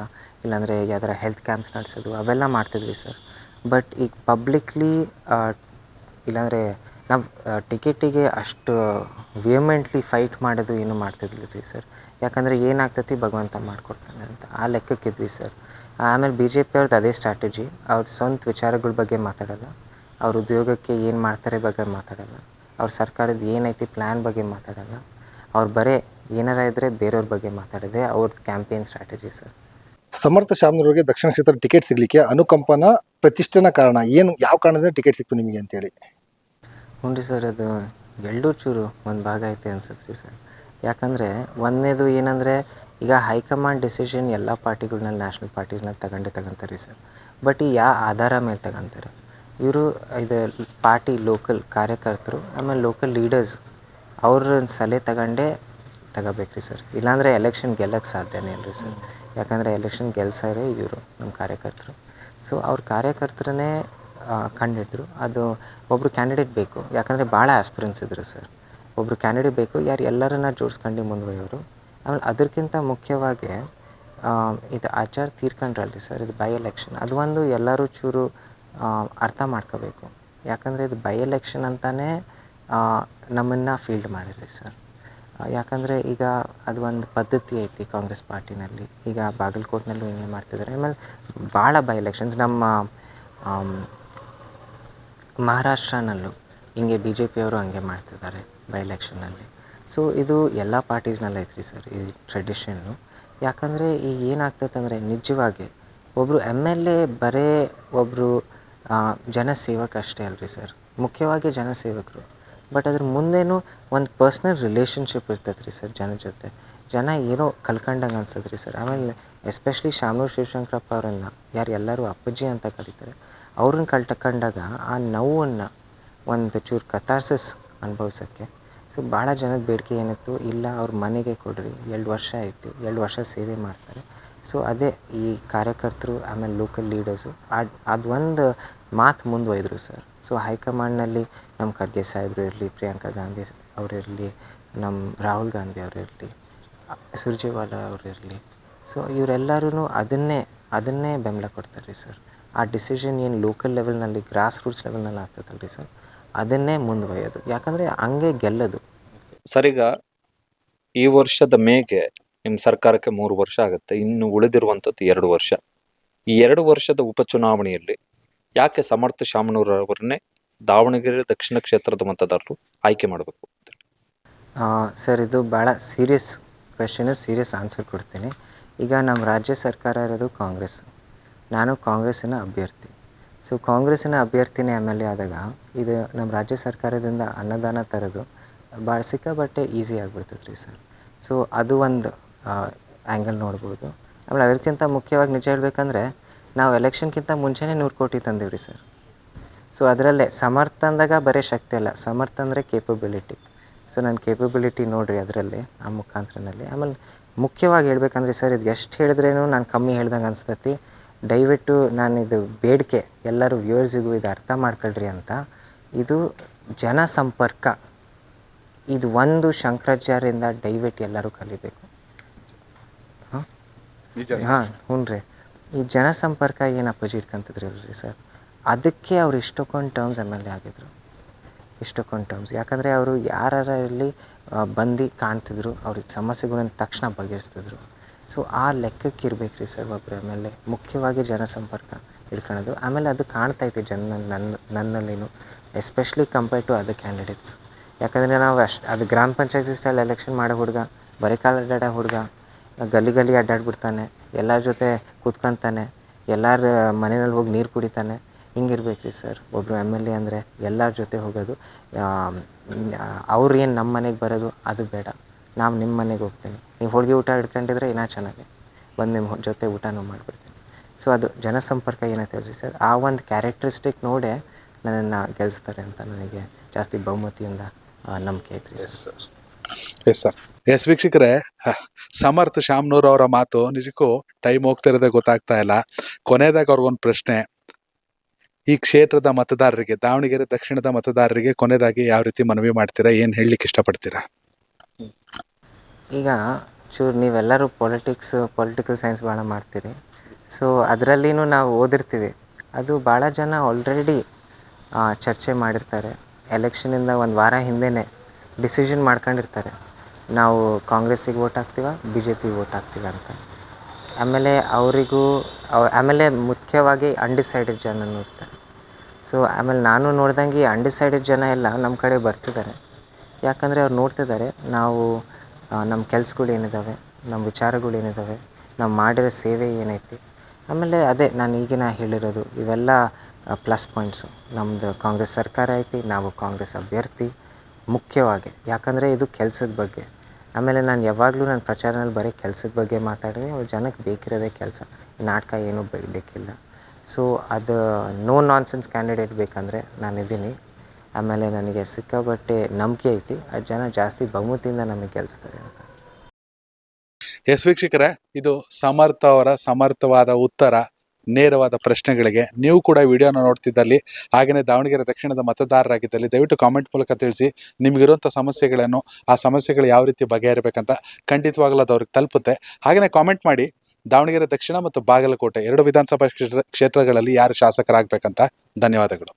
ಇಲ್ಲಾಂದರೆ ಯಾವ್ದಾರ ಹೆಲ್ತ್ ಕ್ಯಾಂಪ್ಸ್ ನಡೆಸೋದು, ಅವೆಲ್ಲ ಮಾಡ್ತಿದ್ವಿ ಸರ್. ಬಟ್ ಈಗ ಪಬ್ಲಿಕ್ಲಿ ಇಲ್ಲಾಂದರೆ ನಾವು ಟಿಕೆಟಿಗೆ ಅಷ್ಟು ವೇಮೆಂಟ್ಲಿ ಫೈಟ್ ಮಾಡೋದು ಏನು ಮಾಡ್ತಿದ್ದಿಲ್ಲ ರೀ ಸರ್. ಯಾಕಂದರೆ ಏನಾಗ್ತೈತಿ ಭಗವಂತ ಮಾಡಿಕೊಡ್ತಾನೆ ಅಂತ ಆ ಲೆಕ್ಕಕ್ಕಿದ್ವಿ ಸರ್. ಆಮೇಲೆ ಬಿ ಜೆ ಪಿ ಅವ್ರದ್ದು ಅದೇ ಸ್ಟ್ರಾಟಜಿ, ಅವ್ರ ಸ್ವಂತ ವಿಚಾರಗಳ ಬಗ್ಗೆ ಮಾತಾಡೋಲ್ಲ, ಅವ್ರ ಉದ್ಯೋಗಕ್ಕೆ ಏನು ಮಾಡ್ತಾರೆ ಬಗ್ಗೆ ಮಾತಾಡೋಲ್ಲ, ಅವ್ರ ಸರ್ಕಾರದ ಏನೈತಿ ಪ್ಲ್ಯಾನ್ ಬಗ್ಗೆ ಮಾತಾಡೋಲ್ಲ, ಅವ್ರು ಬರೀ ಏನಾರ ಇದ್ದರೆ ಬೇರೆಯವ್ರ ಬಗ್ಗೆ ಮಾತಾಡೋದೇ ಅವ್ರದ್ದು ಕ್ಯಾಂಪೇನ್ ಸ್ಟ್ರಾಟಜಿ ಸರ್. ಸಮರ್ಥ ಶಾಮನೂರಿಗೆ ದಕ್ಷಿಣ ಕ್ಷೇತ್ರ ಟಿಕೆಟ್ ಸಿಗಲಿಕ್ಕೆ ಅನುಕಂಪನ ಪ್ರತಿಷ್ಠಾನ ಕಾರಣ ಏನು, ಯಾವ ಕಾರಣದಿಂದ ಟಿಕೆಟ್ ಸಿಕ್ತು ನಿಮಗೆ ಅಂತೇಳಿ? ಹ್ಞೂ ರೀ ಸರ್, ಅದು ಎರಡೂ ಚೂರು ಒಂದು ಭಾಗ ಐತೆ ಅನ್ಸುತ್ತೆ ರೀ ಸರ್. ಯಾಕಂದರೆ ಒಂದನೇದು ಏನಂದರೆ, ಈಗ ಹೈಕಮಾಂಡ್ ಡಿಸಿಷನ್ ಎಲ್ಲ ಪಾರ್ಟಿಗಳ್ನಲ್ಲಿ ನ್ಯಾಷನಲ್ ಪಾರ್ಟೀಸ್ನಲ್ಲಿ ತಗೊಂತಾರೆ ರೀ ಸರ್. ಬಟ್ ಈ ಯಾವ ಆಧಾರ ಮೇಲೆ ತಗೊಂತಾರೆ ಇವರು? ಇದು ಪಾರ್ಟಿ ಲೋಕಲ್ ಕಾರ್ಯಕರ್ತರು ಆಮೇಲೆ ಲೋಕಲ್ ಲೀಡರ್ಸ್ ಅವ್ರ ಸಲಹೆ ತಗೋಬೇಕು ರೀ ಸರ್. ಇಲ್ಲಾಂದರೆ ಎಲೆಕ್ಷನ್ ಗೆಲ್ಲಕ್ಕೆ ಸಾಧ್ಯನೇ ಇಲ್ಲ ರೀ ಸರ್. ಯಾಕಂದರೆ ಎಲೆಕ್ಷನ್ ಗೆಲ್ಸೋರೇ ಇವರು ನಮ್ಮ ಕಾರ್ಯಕರ್ತರು. ಸೊ ಅವ್ರ ಕಾರ್ಯಕರ್ತರನ್ನೇ ಕಂಡಿಡಿದ್ರು. ಅದು ಒಬ್ಬರು ಕ್ಯಾಂಡಿಡೇಟ್ ಬೇಕು, ಯಾಕಂದರೆ ಭಾಳ ಆಸ್ಪಿರೆನ್ಸ್ ಇದ್ರು ಸರ್. ಒಬ್ಬರು ಕ್ಯಾಂಡಿಡೇಟ್ ಬೇಕು ಯಾರು ಎಲ್ಲರನ್ನ ಜೋಡಿಸ್ಕೊಂಡು ಮುಂದುವರಿಯೋರು. ಆಮೇಲೆ ಅದಕ್ಕಿಂತ ಮುಖ್ಯವಾಗಿ ಇದು ಆಚಾರ್ ತೀರ್ಕೊಂಡ್ರಲ್ರಿ ಸರ್, ಇದು ಬೈ ಎಲೆಕ್ಷನ್, ಅದು ಒಂದು ಎಲ್ಲರೂ ಚೂರು ಅರ್ಥ ಮಾಡ್ಕೋಬೇಕು. ಯಾಕಂದರೆ ಇದು ಬೈ ಎಲೆಕ್ಷನ್ ಅಂತಲೇ ನಮ್ಮನ್ನು ಫೀಲ್ಡ್ ಮಾಡಿರಿ ಸರ್. ಯಾಕಂದರೆ ಈಗ ಅದು ಒಂದು ಪದ್ಧತಿ ಐತಿ ಕಾಂಗ್ರೆಸ್ ಪಾರ್ಟಿನಲ್ಲಿ. ಈಗ ಬಾಗಲಕೋಟ್ನಲ್ಲೂ ಹಿಂಗೆ ಮಾಡ್ತಿದ್ದಾರೆ. ಆಮೇಲೆ ಭಾಳ ಬೈ ಎಲೆಕ್ಷನ್ಸ್ ನಮ್ಮ ಮಹಾರಾಷ್ಟ್ರನಲ್ಲೂ ಹಿಂಗೆ ಬಿ ಜೆ ಪಿಯವರು ಹಂಗೆ ಮಾಡ್ತಿದ್ದಾರೆ ಬೈ ಎಲೆಕ್ಷನ್ನಲ್ಲಿ. ಸೊ ಇದು ಎಲ್ಲ ಪಾರ್ಟೀಸ್ನಲ್ಲಿ ಐತ್ರಿ ಸರ್ ಈ ಟ್ರೆಡಿಷನ್ನು. ಯಾಕಂದರೆ ಈಗ ಏನಾಗ್ತೈತೆ ಅಂದರೆ, ನಿಜವಾಗಿ ಒಬ್ಬರು ಎಮ್ ಎಲ್ ಎ ಬರೇ ಒಬ್ಬರು ಜನಸೇವಕ ಅಷ್ಟೇ ಅಲ್ರಿ ಸರ್, ಮುಖ್ಯವಾಗಿ ಜನಸೇವಕರು. ಬಟ್ ಅದ್ರ ಮುಂದೇನು ಒಂದು ಪರ್ಸ್ನಲ್ ರಿಲೇಷನ್ಶಿಪ್ ಇರ್ತೈತೆ ರೀ ಸರ್ ಜನ ಜೊತೆ. ಜನ ಏನೋ ಕಲ್ಕೊಂಡಂಗೆ ಅನ್ಸತ್ತೆ ರೀ ಸರ್. ಆಮೇಲೆ ಎಸ್ಪೆಷಲಿ ಶಾಮನೂರು ಶಿವಶಂಕರಪ್ಪ ಅವರನ್ನು ಯಾರು ಎಲ್ಲರೂ ಅಪ್ಪಾಜಿ ಅಂತ ಕರೀತಾರೆ, ಅವ್ರನ್ನ ಕಳ್ಕೊಂಡಾಗ ಆ ನೋವನ್ನು ಒಂದು ಚೂರು ಕತಾರ್ಸಿಸ್ ಅನುಭವಿಸೋಕ್ಕೆ ಸೊ ಭಾಳ ಜನದ ಬೇಡಿಕೆ ಏನಿತ್ತು, ಇಲ್ಲ ಅವ್ರ ಮನೆಗೆ ಕೊಡ್ರಿ, 2 ವರ್ಷ ಆಯಿತು, 2 ವರ್ಷ ಸೇವೆ ಮಾಡ್ತಾರೆ. ಸೊ ಅದೇ ಈ ಕಾರ್ಯಕರ್ತರು ಆಮೇಲೆ ಲೋಕಲ್ ಲೀಡರ್ಸು ಅದೊಂದು ಮಾತು ಮುಂದುವೈದ್ರು ಸರ್. ಸೊ ಹೈಕಮಾಂಡ್ನಲ್ಲಿ ನಮ್ಮ ಖರ್ಗೆ ಸಾಹೇಬರು ಇರಲಿ, ಪ್ರಿಯಾಂಕಾ ಗಾಂಧಿ ಅವರಿರಲಿ, ನಮ್ಮ ರಾಹುಲ್ ಗಾಂಧಿ ಅವರಿರಲಿ, ಸುರ್ಜೇವಾಲಾ ಅವರಿರಲಿ, ಸೊ ಇವರೆಲ್ಲರೂ ಅದನ್ನೇ ಬೆಂಬಲ ಕೊಡ್ತಾರೆ ರೀ ಸರ್. ಆ ಡಿಸಿಷನ್ ಏನು ಲೋಕಲ್ ಲೆವೆಲ್ನಲ್ಲಿ ಗ್ರಾಸ್ ರೂಟ್ಸ್ ಲೆವೆಲ್ನಲ್ಲಿ ಆಗ್ತದಲ್ಲ ರೀ ಸರ್, ಅದನ್ನೇ ಮುಂದುವರಿಯೋದು. ಯಾಕಂದರೆ ಹಂಗೆ ಗೆಲ್ಲೋದು. ಸರ್, ಈಗ ಈ ವರ್ಷದ ಮೇಗೆ ನಿಮ್ಮ ಸರ್ಕಾರಕ್ಕೆ 3 ವರ್ಷ ಆಗುತ್ತೆ. ಇನ್ನು ಉಳಿದಿರುವಂಥದ್ದು 2 ವರ್ಷ. ಈ 2 ವರ್ಷದ ಉಪಚುನಾವಣೆಯಲ್ಲಿ ಯಾಕೆ ಸಮರ್ಥ ಶಾಮನೂರ್ ಅವರನ್ನೇ ದಾವಣಗೆರೆ ದಕ್ಷಿಣ ಕ್ಷೇತ್ರದ ಮತದಾರರು ಆಯ್ಕೆ ಮಾಡಬೇಕು? ಸರ್, ಇದು ಭಾಳ ಸೀರಿಯಸ್ ಕ್ವೆಶನು, ಸೀರಿಯಸ್ ಆನ್ಸರ್ ಕೊಡ್ತೀನಿ. ಈಗ ನಮ್ಮ ರಾಜ್ಯ ಸರ್ಕಾರ ಇರೋದು ಕಾಂಗ್ರೆಸ್, ನಾನು ಕಾಂಗ್ರೆಸ್ಸಿನ ಅಭ್ಯರ್ಥಿ. ಸೊ ಕಾಂಗ್ರೆಸ್ಸಿನ ಅಭ್ಯರ್ಥಿನೇ ಎಮ್ ಎಲ್ ಎ ಆದಾಗ ಇದು ನಮ್ಮ ರಾಜ್ಯ ಸರ್ಕಾರದಿಂದ ಅನುದಾನ ತರೋದು ಭಾಳ ಸಿಕ್ಕಾಪಟ್ಟೆ ಈಸಿ ಆಗಿಬಿಡ್ತದೆ ರೀ ಸರ್. ಸೊ ಅದು ಒಂದು ಆ್ಯಂಗಲ್ ನೋಡ್ಬೋದು. ಆಮೇಲೆ ಅದಕ್ಕಿಂತ ಮುಖ್ಯವಾಗಿ ನಿಜ ಹೇಳಬೇಕಂದ್ರೆ, ನಾವು ಎಲೆಕ್ಷನ್ಗಿಂತ ಮುಂಚೆನೇ 100 ಕೋಟಿ ತಂದೀವಿ ರೀ ಸರ್. ಸೊ ಅದರಲ್ಲೇ ಸಮರ್ಥ ಅಂದಾಗ ಬರೀ ಶಕ್ತಿ ಅಲ್ಲ, ಸಮರ್ಥ ಅಂದರೆ ಕೇಪಬಿಲಿಟಿ. ಸೊ ನನ್ನ ಕೇಪಬಿಲಿಟಿ ನೋಡಿರಿ ಅದರಲ್ಲಿ, ಆ ಮುಖಾಂತರನಲ್ಲಿ. ಆಮೇಲೆ ಮುಖ್ಯವಾಗಿ ಹೇಳ್ಬೇಕಂದ್ರೆ ಸರ್, ಇದು ಎಷ್ಟು ಹೇಳಿದ್ರೇನು ನಾನು ಕಮ್ಮಿ ಹೇಳ್ದಂಗೆ ಅನಿಸ್ತೈತಿ. ದಯವಿಟ್ಟು ನಾನು ಇದು ಬೇಡಿಕೆ ಎಲ್ಲರೂ ವ್ಯೂವರ್ಸಿಗೂ ಇದು ಅರ್ಥ ಮಾಡ್ಕೊಳ್ರಿ ಅಂತ. ಇದು ಜನಸಂಪರ್ಕ, ಇದು ಒಂದು ಶಂಕರಾಚಾರ್ಯರಿಂದ ದಯವಿಟ್ಟು ಎಲ್ಲರೂ ಕಲಿಬೇಕು. ಹಾಂ ಹ್ಞೂ ರೀ. ಈ ಜನಸಂಪರ್ಕ ಏನು ಅಪ್ಪಾಜಿ ಇಟ್ಕೊಂತಿದ್ರಲ್ರಿ ಸರ್, ಅದಕ್ಕೆ ಅವ್ರು ಇಷ್ಟೊಂದು ಟರ್ಮ್ಸ್ ಎಮ್ ಎಲ್ ಎ ಆಗಿದ್ರು. ಇಷ್ಟೊಂದು ಟರ್ಮ್ಸ್ ಯಾಕಂದರೆ ಅವರು ಯಾರು ಇರಲಿ ಬಂದು ಕಾಣ್ತಿದ್ರು, ಅವ್ರಿಗೆ ಸಮಸ್ಯೆಗಳನ್ನ ತಕ್ಷಣ ಬಗೆಹರಿಸ್ತಿದ್ರು. ಸೊ ಆ ಲೆಕ್ಕಕ್ಕೆ ಇರ್ಬೇಕು ರೀ ಸರ್ ಒಬ್ಬರು ಎಮ್ ಎಲ್ ಎ. ಮುಖ್ಯವಾಗಿ ಜನಸಂಪರ್ಕ ಇಟ್ಕೊಳ್ಳೋದು. ಆಮೇಲೆ ಅದು ಕಾಣ್ತೈತೆ ನನ್ನಲ್ಲಿನೂ, especially compare to other candidates. ಯಾಕಂದರೆ ನಾವು ಅದು ಗ್ರಾಮ ಪಂಚಾಯತಿ ಸ್ಟೈಲ್ ಎಲೆಕ್ಷನ್ ಮಾಡೋ ಹುಡುಗ, ಬರೀ ಕಾಲು ಅಡ್ಡಾಡೋ ಹುಡುಗ, ಗಲ್ಲಿ ಅಡ್ಡಾಡ್ಬಿಡ್ತಾನೆ, ಎಲ್ಲರ ಜೊತೆ ಕೂತ್ಕೊತಾನೆ, ಎಲ್ಲರ ಮನೆಯಲ್ಲಿ ಹೋಗಿ ನೀರು ಕುಡಿತಾನೆ. ಹಿಂಗಿರ್ಬೇಕು ರೀ ಸರ್ ಒಬ್ಬರು ಎಮ್ ಎಲ್ ಎ ಅಂದರೆ. ಎಲ್ಲರ ಜೊತೆ ಹೋಗೋದು, ಅವ್ರು ಏನು ನಮ್ಮ ಮನೆಗೆ ಬರೋದು ಅದು ಬೇಡ, ನಾವು ನಿಮ್ಮ ಮನೆಗೆ ಹೋಗ್ತೀನಿ, ನೀವು ಹೋಳಿಗೆ ಊಟ ಹಿಡ್ಕೊಂಡಿದ್ರೆ ಇನ್ನೂ ಚೆನ್ನಾಗಿ ಬಂದು ನಿಮ್ಮ ಜೊತೆ ಊಟನೂ ಮಾಡಿಬಿಡ್ತೀನಿ. ಸೊ ಅದು ಜನಸಂಪರ್ಕ ಏನೈತೆ ರೀ ಸರ್, ಆ ಒಂದು ಕ್ಯಾರೆಕ್ಟರಿಸ್ಟಿಕ್ ನೋಡೇ ನನ್ನನ್ನು ಗೆಲ್ಲಿಸ್ತಾರೆ ಅಂತ ನನಗೆ ಜಾಸ್ತಿ ಬಹುಮತಿಯಿಂದ ನಂಬಿಕೆ ಐತ್ರಿ ಸರ್. ಎಸ್ ವೀಕ್ಷಕರೇ, ಸಮರ್ಥ ಶಾಮನೂರ್ ಅವರ ಮಾತು ನಿಜಕ್ಕೂ ಟೈಮ್ ಹೋಗ್ತಿರೋದೇ ಗೊತ್ತಾಗ್ತಾ ಇಲ್ಲ. ಕೊನೆಯದಾಗ ಅವ್ರಿಗೊಂದು ಪ್ರಶ್ನೆ, ಈ ಕ್ಷೇತ್ರದ ಮತದಾರರಿಗೆ, ದಾವಣಗೆರೆ ದಕ್ಷಿಣದ ಮತದಾರರಿಗೆ ಕೊನೆಯದಾಗಿ ಯಾವ ರೀತಿ ಮನವಿ ಮಾಡ್ತೀರಾ, ಏನು ಹೇಳಲಿಕ್ಕೆ ಇಷ್ಟಪಡ್ತೀರಾ? ಈಗ ಚೂರು ನೀವೆಲ್ಲರೂ ಪೊಲಿಟಿಕಲ್ ಸೈನ್ಸ್ ಭಾಳ ಮಾಡ್ತೀರಿ. ಸೊ ಅದರಲ್ಲಿನೂ ನಾವು ಓದಿರ್ತೀವಿ, ಅದು ಭಾಳ ಜನ ಆಲ್ರೆಡಿ ಚರ್ಚೆ ಮಾಡಿರ್ತಾರೆ. ಎಲೆಕ್ಷನಿಂದ ಒಂದು ವಾರ ಹಿಂದೆಯೇ ಡಿಸಿಷನ್ ಮಾಡ್ಕೊಂಡಿರ್ತಾರೆ, ನಾವು ಕಾಂಗ್ರೆಸ್ಸಿಗೆ ವೋಟ್ ಹಾಕ್ತೀವ, ಬಿ ಜೆ ಪಿಗೆ ವೋಟ್ ಹಾಕ್ತೀವ ಅಂತ. ಆಮೇಲೆ ಅವರಿಗೂ ಆಮೇಲೆ ಮುಖ್ಯವಾಗಿ ಅನ್ಡಿಸೈಡೆಡ್ ಜನನೂ ಇರ್ತಾರೆ. ಸೊ ಆಮೇಲೆ ನಾನು ನೋಡ್ದಂಗೆ ಅನ್ಡಿಸೈಡೆಡ್ ಜನ ಎಲ್ಲ ನಮ್ಮ ಕಡೆ ಬರ್ತಿದ್ದಾರೆ. ಯಾಕಂದರೆ ಅವ್ರು ನೋಡ್ತಿದ್ದಾರೆ ನಾವು ನಮ್ಮ ಕೆಲ್ಸಗಳು ಏನಿದ್ದಾವೆ, ನಮ್ಮ ವಿಚಾರಗಳು ಏನಿದ್ದಾವೆ, ನಾವು ಮಾಡಿರೋ ಸೇವೆ ಏನೈತಿ. ಆಮೇಲೆ ಅದೇ ನಾನು ಈಗಿನ ಹೇಳಿರೋದು ಇವೆಲ್ಲ ಪ್ಲಸ್ ಪಾಯಿಂಟ್ಸು. ನಮ್ಮದು ಕಾಂಗ್ರೆಸ್ ಸರ್ಕಾರ ಐತಿ, ನಾವು ಕಾಂಗ್ರೆಸ್ ಅಭ್ಯರ್ಥಿ ಮುಖ್ಯವಾಗಿ. ಯಾಕಂದರೆ ಇದು ಕೆಲಸದ ಬಗ್ಗೆ. ಆಮೇಲೆ ನಾನು ಯಾವಾಗಲೂ ನನ್ನ ಪ್ರಚಾರದಲ್ಲಿ ಬರೀ ಕೆಲಸದ ಬಗ್ಗೆ ಮಾತಾಡಿದ್ರೆ ಅವ್ರು ಜನಕ್ಕೆ ಬೇಕಿರೋದೇ ಕೆಲಸ, ನಾಟಕ ಏನೂ ಬೇಕಿಲ್ಲ. ಸೊ ಅದು ನೋ ನಾನ್ಸೆನ್ಸ್ ಕ್ಯಾಂಡಿಡೇಟ್ ಬೇಕಂದರೆ ನಾನಿದ್ದೀನಿ. ಆಮೇಲೆ ನನಗೆ ಸಿಕ್ಕಾಪಟ್ಟೆ ನಂಬಿಕೆ ಐತಿ, ಆ ಜನ ಜಾಸ್ತಿ ಬಹುಮತದಿಂದ ನಮಗೆ ಗೆಲ್ಲಿಸ್ತಾರೆ ಅಂತ. ಎಸ್ ವೀಕ್ಷಕರೇ, ಇದು ಸಮರ್ಥ ಅವರ ಸಮರ್ಥವಾದ ಉತ್ತರ ನೇರವಾದ ಪ್ರಶ್ನೆಗಳಿಗೆ. ನೀವು ಕೂಡ ವಿಡಿಯೋನ ನೋಡ್ತಿದ್ದಲ್ಲಿ ಹಾಗೆಯೇ ದಾವಣಗೆರೆ ದಕ್ಷಿಣದ ಮತದಾರರಾಗಿದ್ದಲ್ಲಿ ದಯವಿಟ್ಟು ಕಾಮೆಂಟ್ ಮೂಲಕ ತಿಳಿಸಿ ನಿಮಗಿರುವಂಥ ಸಮಸ್ಯೆಗಳನ್ನು, ಆ ಸಮಸ್ಯೆಗಳು ಯಾವ ರೀತಿ ಬಗೆಹರಿಬೇಕಂತ. ಖಂಡಿತವಾಗಲೂ ಅದು ಅವ್ರಿಗೆ ತಲುಪುತ್ತೆ. ಹಾಗೆಯೇ ಕಾಮೆಂಟ್ ಮಾಡಿ ದಾವಣಗೆರೆ ದಕ್ಷಿಣ ಮತ್ತು ಬಾಗಲಕೋಟೆ 2 ವಿಧಾನಸಭಾ ಕ್ಷೇತ್ರಗಳಲ್ಲಿ ಯಾರು ಶಾಸಕರಾಗಬೇಕಂತ. ಧನ್ಯವಾದಗಳು.